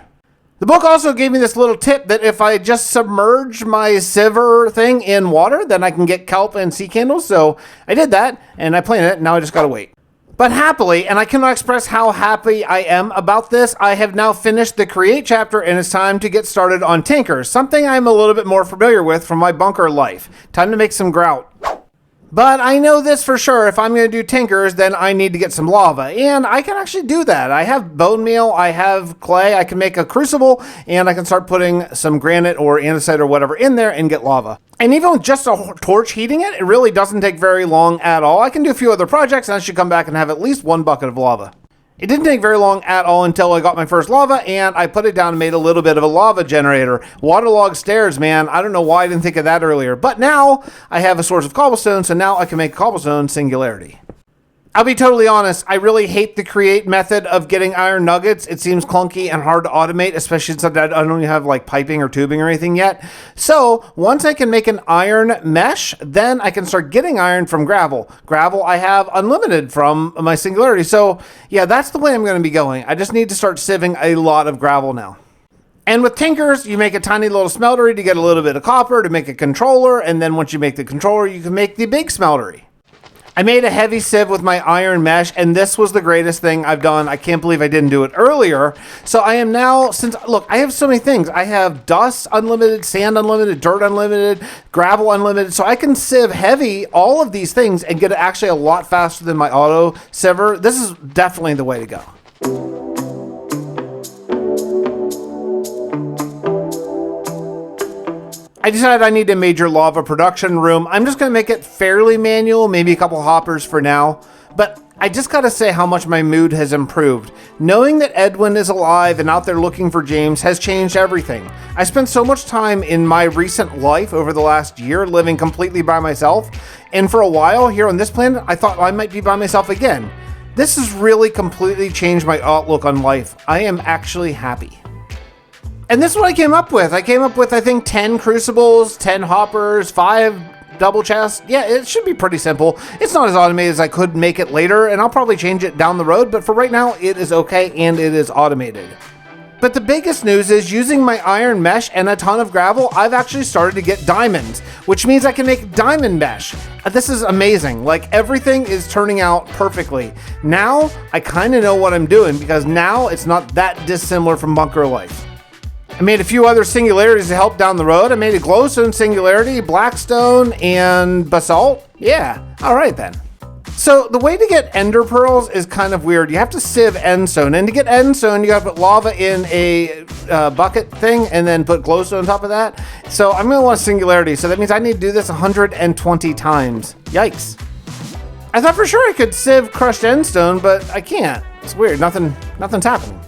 S1: The book also gave me this little tip that if I just submerge my Siever thing in water, then I can get kelp and sea candles. So I did that, and I planted it, and now I just gotta wait. But happily, and I cannot express how happy I am about this, I have now finished the Create chapter, and it's time to get started on Tinkers, something I'm a little bit more familiar with from my bunker life. Time to make some grout. But I know this for sure, if I'm going to do tinkers, then I need to get some lava. And I can actually do that. I have bone meal, I have clay, I can make a crucible, and I can start putting some granite or andesite or whatever in there and get lava. And even with just a torch heating it, it really doesn't take very long at all. I can do a few other projects and I should come back and have at least 1 bucket of lava. It didn't take very long at all until I got my first lava, and I put it down and made a little bit of a lava generator. Waterlogged stairs, man. I don't know why I didn't think of that earlier. But now I have a source of cobblestone, so now I can make cobblestone singularity. I'll be totally honest, I really hate the create method of getting iron nuggets. It seems clunky and hard to automate, especially since I don't even have like piping or tubing or anything yet. So once I can make an iron mesh, then I can start getting iron from gravel. Gravel I have unlimited from my singularity. So yeah, that's the way I'm going to be going. I just need to start sieving a lot of gravel now. And with tinkers, you make a tiny little smeltery to get a little bit of copper to make a controller. And then once you make the controller, you can make the big smeltery. I made a heavy sieve with my iron mesh, and this was the greatest thing I've done. I can't believe I didn't do it earlier. So I am now, look, I have so many things. I have dust unlimited, sand unlimited, dirt unlimited, gravel unlimited. So I can sieve heavy, all of these things, and get it actually a lot faster than my auto siever. This is definitely the way to go. I decided I need a major lava production room. I'm just going to make it fairly manual, maybe a couple hoppers for now. But I just got to say how much my mood has improved. Knowing that Edwin is alive and out there looking for James has changed everything. I spent so much time in my recent life over the last year living completely by myself. And for a while here on this planet, I thought I might be by myself again. This has really completely changed my outlook on life. I am actually happy. And this is what I came up with. I came up with, I think, 10 crucibles, 10 hoppers, 5 double chests. Yeah, it should be pretty simple. It's not as automated as I could make it later, and I'll probably change it down the road, but for right now, it is okay, and it is automated. But the biggest news is using my iron mesh and a ton of gravel, I've actually started to get diamonds, which means I can make diamond mesh. This is amazing. Like, everything is turning out perfectly. Now, I kind of know what I'm doing, because now it's not that dissimilar from bunker life. I made a few other singularities to help down the road. I made a glowstone singularity, blackstone, and basalt. Yeah, all right then. So the way to get ender pearls is kind of weird. You have to sieve endstone, and to get endstone, you got to put lava in a bucket thing, and then put glowstone on top of that. So I'm going to want a singularity. So that means I need to do this 120 times. Yikes. I thought for sure I could sieve crushed endstone, but I can't. It's weird. Nothing's happening.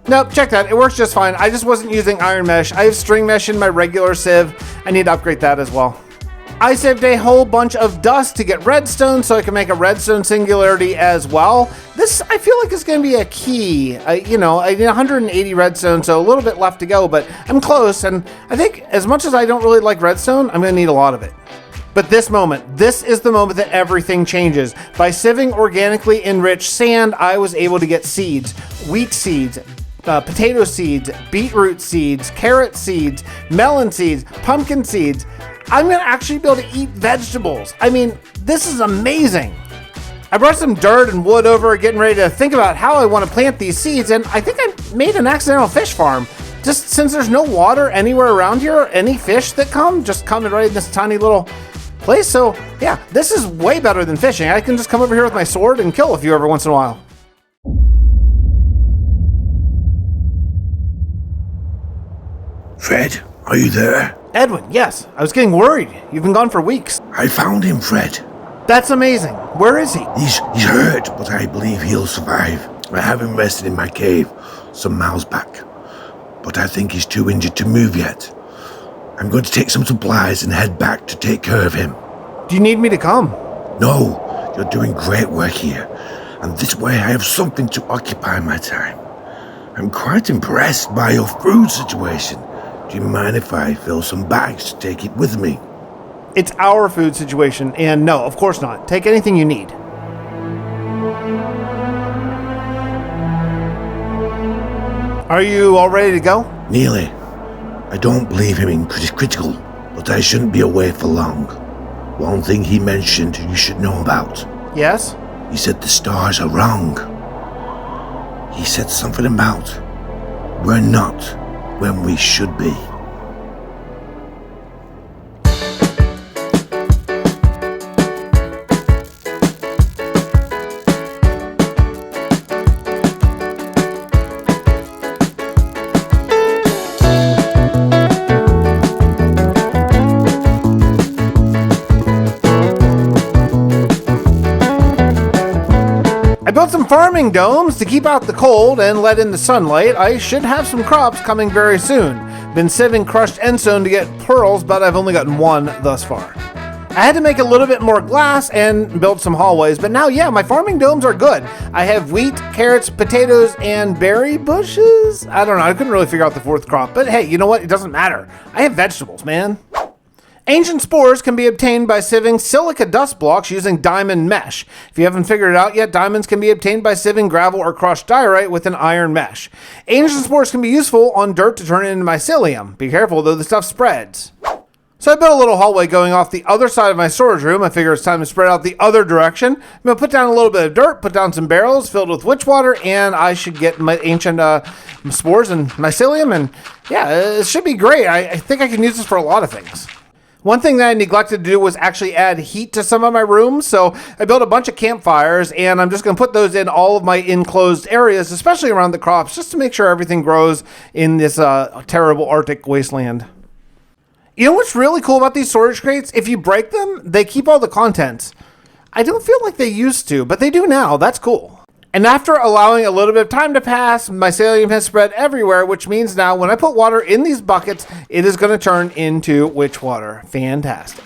S1: Nope, check that. It works just fine. I just wasn't using iron mesh. I have string mesh in my regular sieve. I need to upgrade that as well. I saved a whole bunch of dust to get redstone so I can make a redstone singularity as well. This, I feel like, is going to be a key. I need 180 redstone, so a little bit left to go, but I'm close. And I think as much as I don't really like redstone, I'm going to need a lot of it. But this is the moment that everything changes. By sieving organically enriched sand, I was able to get seeds, wheat seeds, potato seeds, beetroot seeds, carrot seeds, melon seeds, pumpkin seeds. I'm going to actually be able to eat vegetables. I mean, this is amazing. I brought some dirt and wood over, getting ready to think about how I want to plant these seeds, and I think I made an accidental fish farm. Just since there's no water anywhere around here, any fish that come, just come right in this tiny little place. So yeah, this is way better than fishing. I can just come over here with my sword and kill a few every once in a while.
S2: Fred, are you there?
S1: Edwin, yes. I was getting worried. You've been gone for weeks.
S2: I found him, Fred.
S1: That's amazing. Where is he?
S2: He's hurt, but I believe he'll survive. I have him resting in my cave some miles back, but I think he's too injured to move yet. I'm going to take some supplies and head back to take care of him.
S1: Do you need me to come?
S2: No, you're doing great work here, and this way I have something to occupy my time. I'm quite impressed by your food situation. Do you mind if I fill some bags to take it with me?
S1: It's our food situation, and no, of course not. Take anything you need. Are you all ready to go?
S2: Nearly. I don't believe him in critical, but I shouldn't be away for long. One thing he mentioned you should know about.
S1: Yes?
S2: He said the stars are wrong. He said something about we're not when we should be.
S1: built some farming domes to keep out the cold and let in the sunlight. I should have some crops coming very soon. Been sieving crushed endstone to get pearls, but I've only gotten one thus far. I had to make a little bit more glass and build some hallways, but now, yeah, my farming domes are good. I have wheat, carrots, potatoes, and berry bushes. I don't know, I couldn't really figure out the fourth crop, but hey, you know what? It doesn't matter. I have vegetables, man. Ancient spores can be obtained by sieving silica dust blocks using diamond mesh. If you haven't figured it out yet, diamonds can be obtained by sieving gravel or crushed diorite with an iron mesh. Ancient spores can be useful on dirt to turn it into mycelium. Be careful though, the stuff spreads. So I built a little hallway going off the other side of my storage room. I figure it's time to spread out the other direction. I'm going to put down a little bit of dirt, put down some barrels filled with witch water, and I should get my ancient spores and mycelium, and yeah, it should be great. I think I can use this for a lot of things. One thing that I neglected to do was actually add heat to some of my rooms, so I built a bunch of campfires, and I'm just going to put those in all of my enclosed areas, especially around the crops, just to make sure everything grows in this terrible Arctic wasteland. You know what's really cool about these storage crates? If you break them, they keep all the contents. I don't feel like they used to, but they do now. That's cool. And after allowing a little bit of time to pass, mycelium has spread everywhere, which means now when I put water in these buckets, it is going to turn into witch water. Fantastic.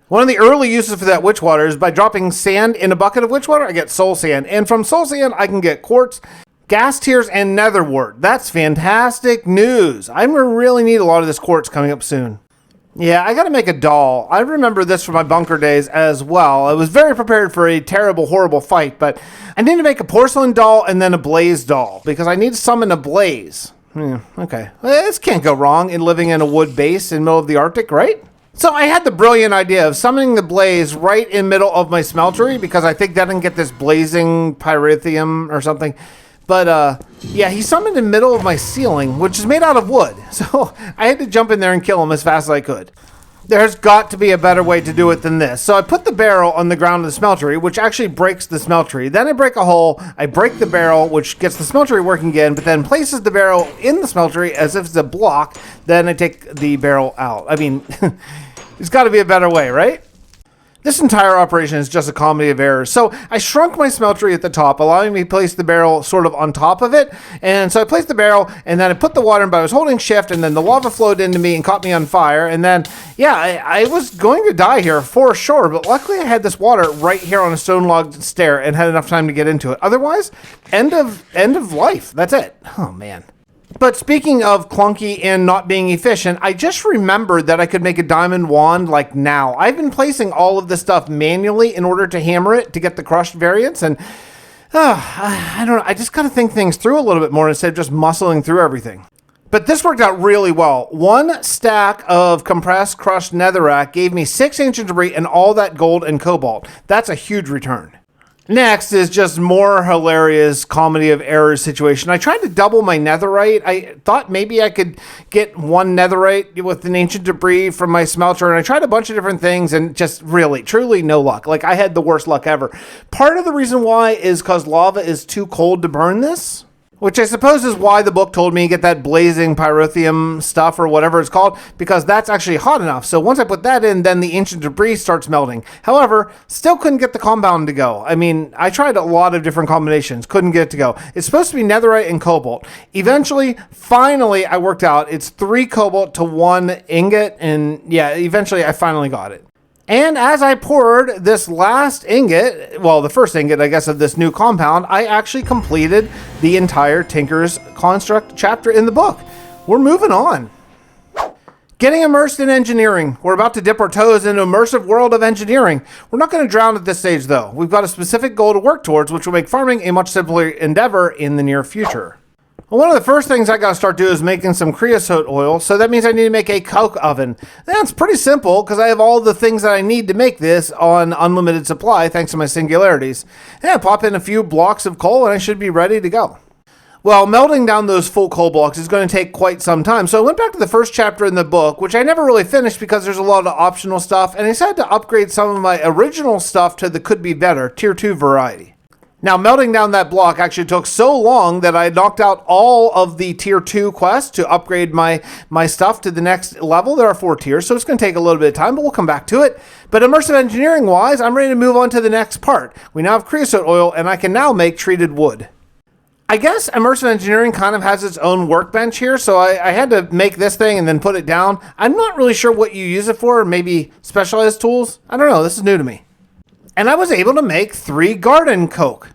S1: One of the early uses for that witch water is by dropping sand in a bucket of witch water, I get soul sand. And from soul sand, I can get quartz, gas tears, and netherwort. That's fantastic news. I'm going to really need a lot of this quartz coming up soon. Yeah, I got to make a doll. I remember this from my bunker days as well. I was very prepared for a terrible, horrible fight, but I need to make a porcelain doll and then a blaze doll because I need to summon a blaze. Okay. Well, this can't go wrong in living in a wood base in the middle of the Arctic, right? So I had the brilliant idea of summoning the blaze right in the middle of my smeltery because I think that can get this blazing pyrithium or something. But, yeah, he summoned in the middle of my ceiling, which is made out of wood. So I had to jump in there and kill him as fast as I could. There's got to be a better way to do it than this. So I put the barrel on the ground of the smeltery, which actually breaks the smeltery. Then I break a hole, I break the barrel, which gets the smeltery working again, but then places the barrel in the smeltery as if it's a block. Then I take the barrel out. I mean, there's got to be a better way, right? This entire operation is just a comedy of errors. So I shrunk my smeltery at the top, allowing me to place the barrel sort of on top of it. And so I placed the barrel, and then I put the water in, but I was holding shift, and then the lava flowed into me and caught me on fire. And then, yeah, I was going to die here for sure, but luckily I had this water right here on a stone log stair and had enough time to get into it. Otherwise, end of life. That's it. Oh, man. But speaking of clunky and not being efficient, I just remembered that I could make a diamond wand like now. I've been placing all of this stuff manually in order to hammer it to get the crushed variants, and I don't know, I just gotta think things through a little bit more instead of just muscling through everything. But this worked out really well. One stack of compressed crushed netherrack gave me 6 ancient debris and all that gold and cobalt. That's a huge return. Next is just more hilarious comedy of errors situation. I tried to double my netherite. I thought maybe I could get one netherite with an ancient debris from my smelter, and I tried a bunch of different things and just really, truly no luck. Like, I had the worst luck ever. Part of the reason why is because lava is too cold to burn this, which I suppose is why the book told me to get that blazing pyrithium stuff or whatever it's called, because that's actually hot enough. So once I put that in, then the ancient debris starts melting. However, still couldn't get the compound to go. I mean, I tried a lot of different combinations, couldn't get it to go. It's supposed to be netherite and cobalt. Eventually, finally, I worked out. It's 3 cobalt to 1 ingot, and yeah, eventually I finally got it. And as I poured this last ingot, well, the first ingot, I guess, of this new compound, I actually completed the entire Tinker's Construct chapter in the book. We're moving on. Getting immersed in engineering. We're about to dip our toes into an immersive world of engineering. We're not going to drown at this stage, though. We've got a specific goal to work towards, which will make farming a much simpler endeavor in the near future. Well, one of the first things I got to start doing is making some creosote oil, so that means I need to make a coke oven. That's pretty simple, because I have all the things that I need to make this on unlimited supply, thanks to my singularities. And I pop in a few blocks of coal, and I should be ready to go. Well, melting down those full coal blocks is going to take quite some time, so I went back to the first chapter in the book, which I never really finished because there's a lot of optional stuff, and I decided to upgrade some of my original stuff to the could be better, tier 2 variety. Now, melting down that block actually took so long that I knocked out all of the tier 2 quests to upgrade my stuff to the next level. There are 4 tiers, so it's going to take a little bit of time, but we'll come back to it. But immersive engineering wise, I'm ready to move on to the next part. We now have creosote oil, and I can now make treated wood. I guess immersive engineering kind of has its own workbench here, so I had to make this thing and then put it down. I'm not really sure what you use it for, maybe specialized tools? I don't know, this is new to me. And I was able to make 3 garden coke.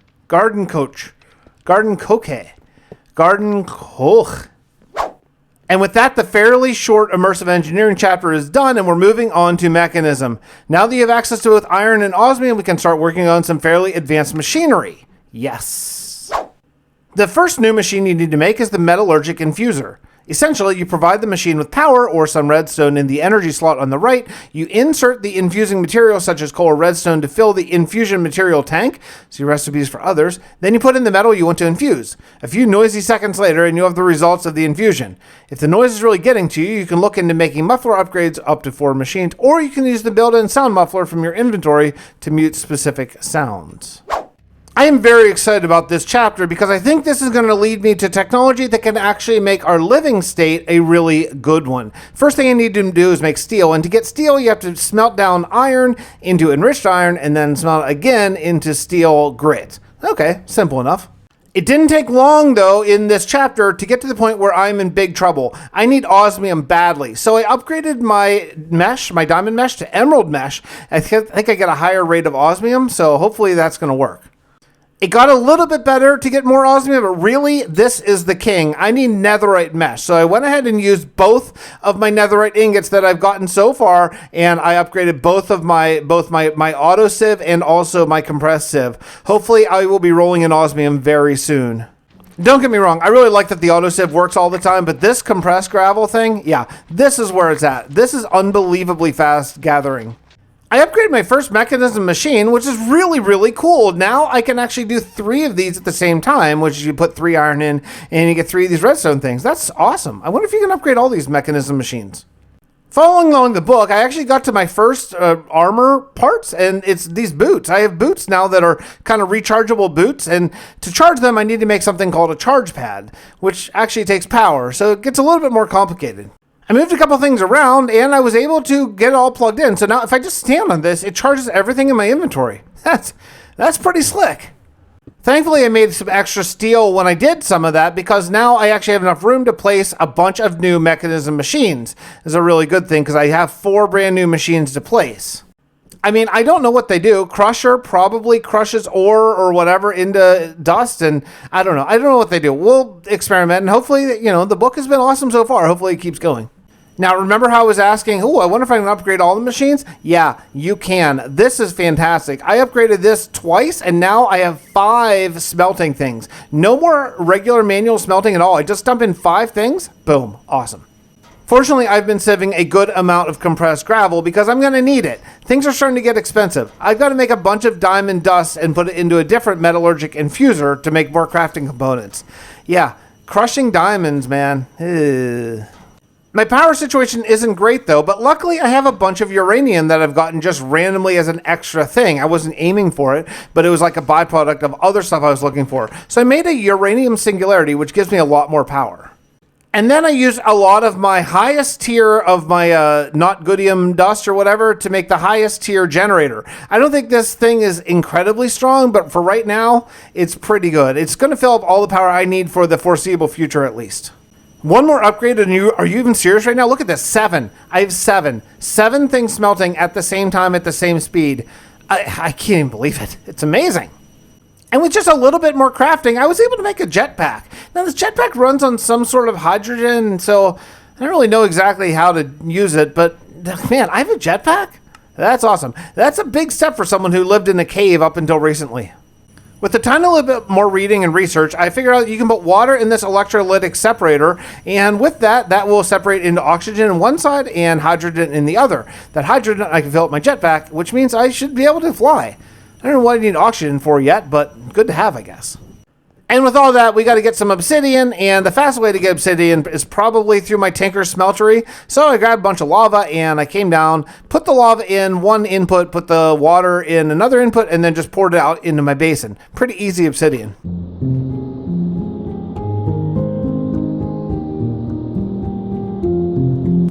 S1: And with that, the fairly short immersive engineering chapter is done, and we're moving on to mechanism. Now that you have access to both iron and osmium, we can start working on some fairly advanced machinery. Yes. The first new machine you need to make is the metallurgic infuser. Essentially, you provide the machine with power or some redstone in the energy slot on the right. You insert the infusing material such as coal or redstone to fill the infusion material tank. See recipes for others. Then you put in the metal you want to infuse. A few noisy seconds later and you have the results of the infusion. If the noise is really getting to you, you can look into making muffler upgrades up to 4 machines, or you can use the built-in sound muffler from your inventory to mute specific sounds. I am very excited about this chapter because I think this is going to lead me to technology that can actually make our living state a really good one. First thing I need to do is make steel, and to get steel you have to smelt down iron into enriched iron and then smelt it again into steel grit. Okay, simple enough. It didn't take long, though, in this chapter to get to the point where I'm in big trouble. I need osmium badly, so I upgraded my mesh, my diamond mesh, to emerald mesh. I think I get a higher rate of osmium, so hopefully that's going to work. It got a little bit better to get more osmium, but really, this is the king. I need netherite mesh. So I went ahead and used both of my netherite ingots that I've gotten so far, and I upgraded both my auto sieve and also my compressed sieve. Hopefully, I will be rolling in osmium very soon. Don't get me wrong, I really like that the auto sieve works all the time, but this compressed gravel thing, yeah, this is where it's at. This is unbelievably fast gathering. I upgraded my first mechanism machine, which is really, really cool. Now I can actually do 3 of these at the same time, which you put 3 iron in and you get 3 of these redstone things. That's awesome. I wonder if you can upgrade all these mechanism machines. Following along the book, I actually got to my first armor parts, and it's these boots. I have boots now that are kind of rechargeable boots, and to charge them, I need to make something called a charge pad, which actually takes power, so it gets a little bit more complicated. I moved a couple things around, and I was able to get it all plugged in. So now if I just stand on this, it charges everything in my inventory. That's pretty slick. Thankfully, I made some extra steel when I did some of that, because now I actually have enough room to place a bunch of new mechanism machines. It's a really good thing, because I have 4 brand new machines to place. I mean, I don't know what they do. Crusher probably crushes ore or whatever into dust, and I don't know. I don't know what they do. We'll experiment, and hopefully, the book has been awesome so far. Hopefully it keeps going. Now, remember how I was asking, I wonder if I can upgrade all the machines? Yeah, you can. This is fantastic. I upgraded this twice, and now I have 5 smelting things. No more regular manual smelting at all. I just dump in 5 things. Boom. Awesome. Fortunately, I've been saving a good amount of compressed gravel because I'm going to need it. Things are starting to get expensive. I've got to make a bunch of diamond dust and put it into a different metallurgic infuser to make more crafting components. Yeah, crushing diamonds, man. Ugh. My power situation isn't great, though, but luckily I have a bunch of uranium that I've gotten just randomly as an extra thing. I wasn't aiming for it, but it was like a byproduct of other stuff I was looking for. So I made a uranium singularity, which gives me a lot more power. And then I used a lot of my highest tier of my not goodium dust or whatever to make the highest tier generator. I don't think this thing is incredibly strong, but for right now, it's pretty good. It's going to fill up all the power I need for the foreseeable future, at least. One more upgrade, and are you even serious right now? Look at this, 7. I have 7. 7 things smelting at the same time at the same speed. I can't even believe it. It's amazing. And with just a little bit more crafting, I was able to make a jetpack. Now, this jetpack runs on some sort of hydrogen, so I don't really know exactly how to use it, but man, I have a jetpack? That's awesome. That's a big step for someone who lived in a cave up until recently. With a tiny little bit more reading and research, I figured out you can put water in this electrolytic separator, and with that will separate into oxygen on one side and hydrogen in the other. That hydrogen I can fill up my jetpack, which means I should be able to fly. I don't know what I need oxygen for yet, but good to have, I guess. And with all that, we got to get some obsidian, and the fastest way to get obsidian is probably through my Tinker Smeltery. So I grabbed a bunch of lava, and I came down, put the lava in one input, put the water in another input, and then just poured it out into my basin. Pretty easy obsidian.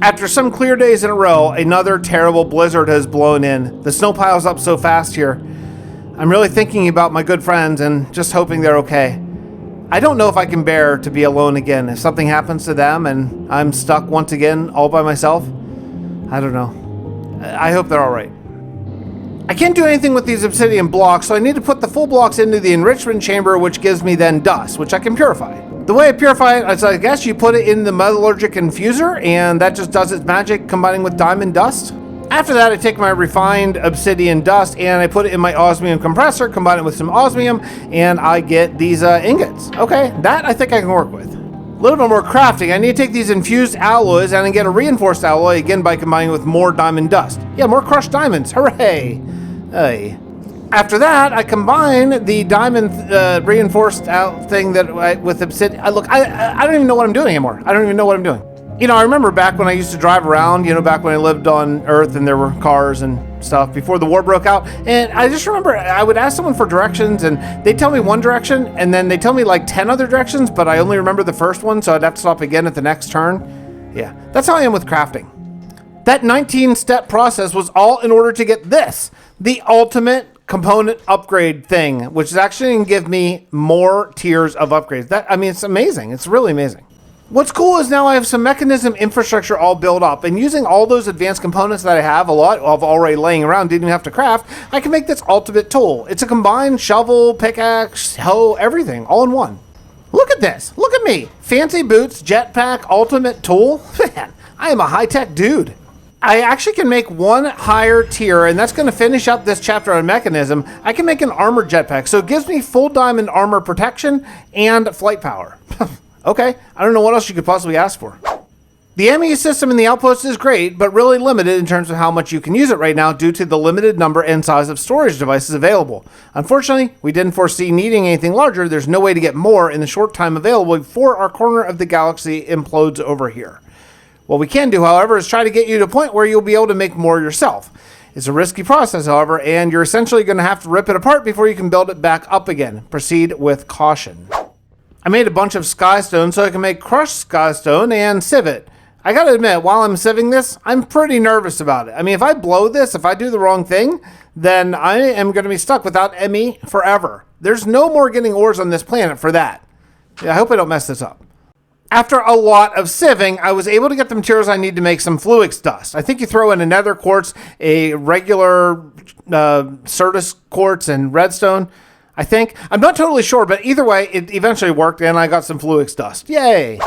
S1: After some clear days in a row, another terrible blizzard has blown in. The snow piles up so fast here. I'm really thinking about my good friends and just hoping they're okay. I don't know if I can bear to be alone again. If something happens to them and I'm stuck once again all by myself, I don't know. I hope they're all right. I can't do anything with these obsidian blocks, so I need to put the full blocks into the enrichment chamber, which gives me then dust, which I can purify. The way I purify it is, I guess you put it in the metallurgic infuser, and that just does its magic combining with diamond dust. After that, I take my refined obsidian dust and I put it in my osmium compressor, combine it with some osmium, and I get these ingots. Okay, that I think I can work with. A little bit more crafting. I need to take these infused alloys and I get a reinforced alloy, again by combining with more diamond dust. Yeah, more crushed diamonds. Hooray! Hey. After that, I combine the diamond reinforced thing that with obsidian. Look, I don't even know what I'm doing anymore. I don't even know what I'm doing. You know, I remember back when I used to drive around, you know, back when I lived on Earth and there were cars and stuff before the war broke out. And I just remember I would ask someone for directions and they'd tell me one direction and then they'd tell me like 10 other directions, but I only remember the first one, so I'd have to stop again at the next turn. Yeah, that's how I am with crafting. That 19-step process was all in order to get this, the ultimate component upgrade thing, which is actually going to give me more tiers of upgrades. I mean, it's amazing. It's really amazing. What's cool is now I have some mechanism infrastructure all built up, and using all those advanced components that I have, a lot of already laying around, didn't even have to craft, I can make this ultimate tool. It's a combined shovel, pickaxe, hoe, everything, all in one. Look at this. Look at me. Fancy boots, jetpack, ultimate tool. Man, I am a high-tech dude. I actually can make one higher tier, and that's going to finish up this chapter on mechanism. I can make an armored jetpack, so it gives me full diamond armor protection and flight power. Okay, I don't know what else you could possibly ask for. The ME system in the outpost is great, but really limited in terms of how much you can use it right now due to the limited number and size of storage devices available. Unfortunately, we didn't foresee needing anything larger. There's no way to get more in the short time available before our corner of the galaxy implodes over here. What we can do, however, is try to get you to a point where you'll be able to make more yourself. It's a risky process, however, and you're essentially going to have to rip it apart before you can build it back up again. Proceed with caution. I made a bunch of skystone so I can make crushed skystone and sieve it. I gotta admit, while I'm sieving this, I'm pretty nervous about it. I mean, if I blow this, if I do the wrong thing, then I am going to be stuck without ME forever. There's no more getting ores on this planet for that. Yeah, I hope I don't mess this up. After a lot of sieving, I was able to get the materials I need to make some fluix dust. I think you throw in a nether quartz, a regular certus quartz, and redstone. I think. I'm not totally sure, but either way, it eventually worked, and I got some fluix dust. Yay!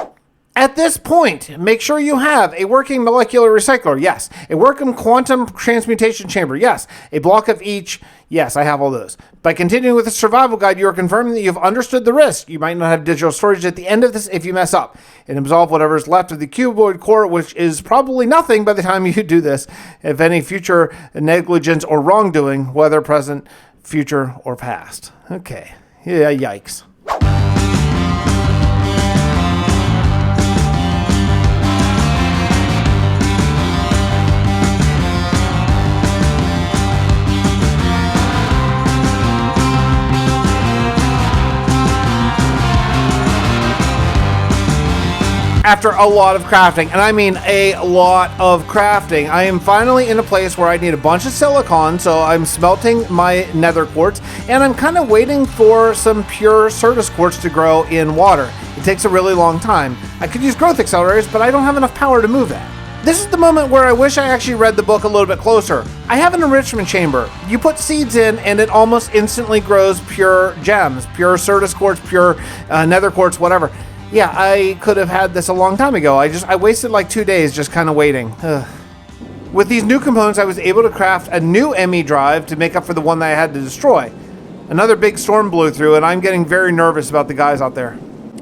S1: At this point, make sure you have a working molecular recycler. Yes. A working quantum transmutation chamber. Yes. A block of each. Yes, I have all those. By continuing with the survival guide, you are confirming that you've understood the risk. You might not have digital storage at the end of this if you mess up. And absolve whatever is left of the cuboid core, which is probably nothing by the time you do this, if any future negligence or wrongdoing, whether present, future, or past. Okay. Yeah, yikes. After a lot of crafting, and I mean a lot of crafting, I am finally in a place where I need a bunch of silicon, so I'm smelting my nether quartz, and I'm kind of waiting for some pure certus quartz to grow in water. It takes a really long time. I could use growth accelerators, but I don't have enough power to move that. This is the moment where I wish I actually read the book a little bit closer. I have an enrichment chamber. You put seeds in and it almost instantly grows pure gems, pure certus quartz, pure nether quartz, whatever. Yeah, I could have had this a long time ago. I wasted like 2 days just kind of waiting. Ugh. With these new components, I was able to craft a new ME drive to make up for the one that I had to destroy. Another big storm blew through, and I'm getting very nervous about the guys out there.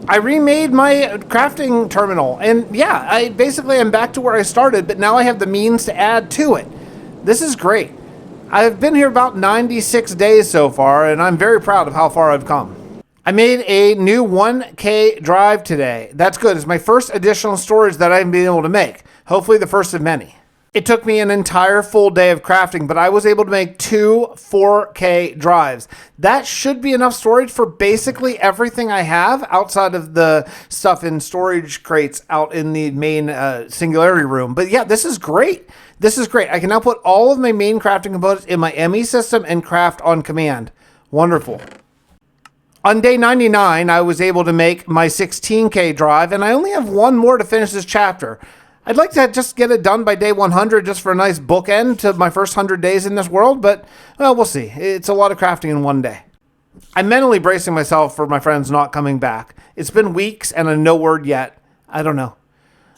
S1: I remade my crafting terminal, and yeah, I basically am back to where I started, but now I have the means to add to it. This is great. I've been here about 96 days so far, and I'm very proud of how far I've come. I made a new 1K drive today. That's good. It's my first additional storage that I've been able to make. Hopefully the first of many. It took me an entire full day of crafting, but I was able to make 2 4K drives. That should be enough storage for basically everything I have outside of the stuff in storage crates out in the main Singularity room. But yeah, this is great. This is great. I can now put all of my main crafting components in my ME system and craft on command. Wonderful. On day 99, I was able to make my 16K drive, and I only have one more to finish this chapter. I'd like to just get it done by day 100 just for a nice bookend to my first 100 days in this world, but, well, we'll see. It's a lot of crafting in one day. I'm mentally bracing myself for my friends not coming back. It's been weeks and no word yet. I don't know.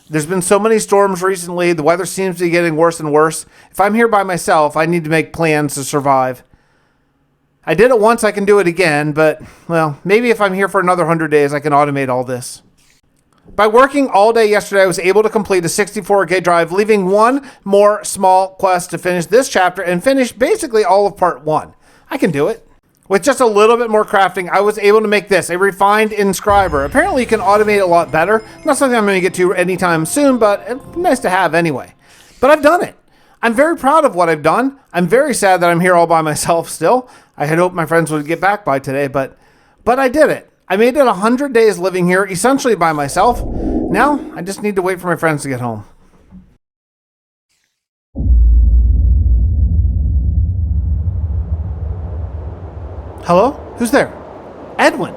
S1: There's been so many storms recently. The weather seems to be getting worse and worse. If I'm here by myself, I need to make plans to survive. I did it once, I can do it again, but, well, maybe if I'm here for another 100 days, I can automate all this. By working all day yesterday, I was able to complete a 64K drive, leaving one more small quest to finish this chapter and finish basically all of part 1. I can do it. With just a little bit more crafting, I was able to make this, a refined inscriber. Apparently you can automate it a lot better. Not something I'm going to get to anytime soon, but nice to have anyway. But I've done it. I'm very proud of what I've done. I'm very sad that I'm here all by myself still. I had hoped my friends would get back by today, but I did it. I made it 100 days living here, essentially by myself. Now, I just need to wait for my friends to get home. Hello? Who's there? Edwin.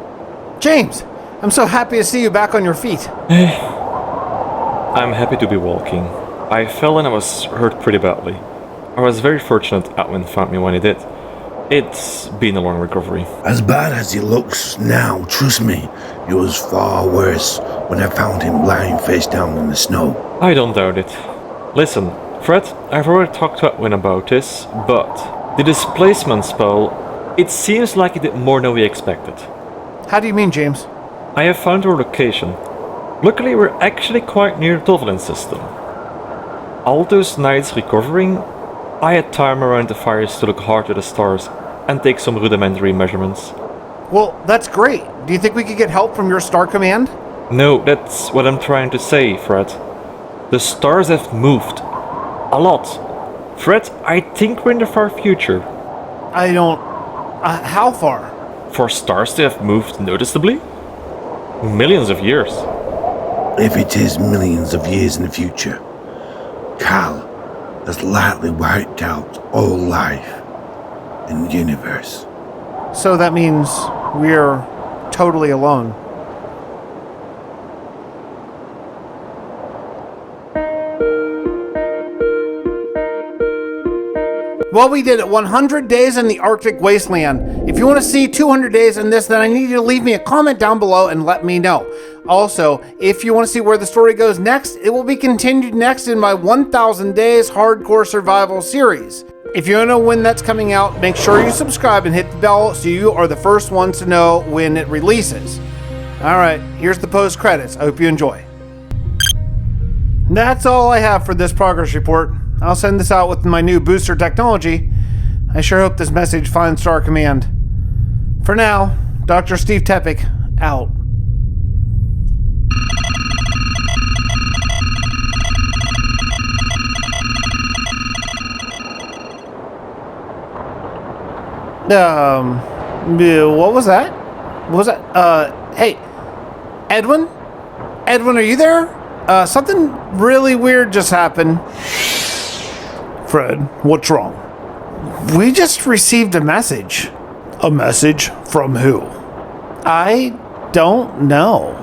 S1: James. I'm so happy to see you back on your feet.
S3: I'm happy to be walking. I fell and I was hurt pretty badly. I was very fortunate Edwin found me when he did. It's been a long recovery.
S2: As bad as he looks now, trust me, it was far worse when I found him lying face down in the snow.
S3: I don't doubt it. Listen, Fred, I've already talked to Edwin about this, but the displacement spell, it seems like it did more than we expected.
S1: How do you mean, James?
S3: I have found our location. Luckily, we're actually quite near the Tovalin system. All those nights recovering, I had time around the fires to look hard at the stars and take some rudimentary measurements.
S1: Well, that's great. Do you think we could get help from your star command?
S3: No, that's what I'm trying to say, Fred. The stars have moved. A lot. Fred, I think we're in the far future.
S1: I don't... how far?
S3: For stars to have moved noticeably? Millions of years.
S2: If it is millions of years in the future, Cal has likely wiped out all life in the universe.
S1: So that means we're totally alone. Well, we did it. 100 days in the Arctic Wasteland. If you want to see 200 days in this, then I need you to leave me a comment down below and let me know. Also, if you want to see where the story goes next, it will be continued next in my 1000 Days Hardcore Survival series. If you want to know when that's coming out, make sure you subscribe and hit the bell so you are the first ones to know when it releases. Alright, here's the post credits. I hope you enjoy. That's all I have for this progress report. I'll send this out with my new booster technology. I sure hope this message finds Star Command. For now, Dr. Steve Tepik, out. What was that? What was that? Hey, Edwin? Edwin, are you there? Something really weird just happened. Fred, what's wrong? We just received a message. A message from who? I don't know.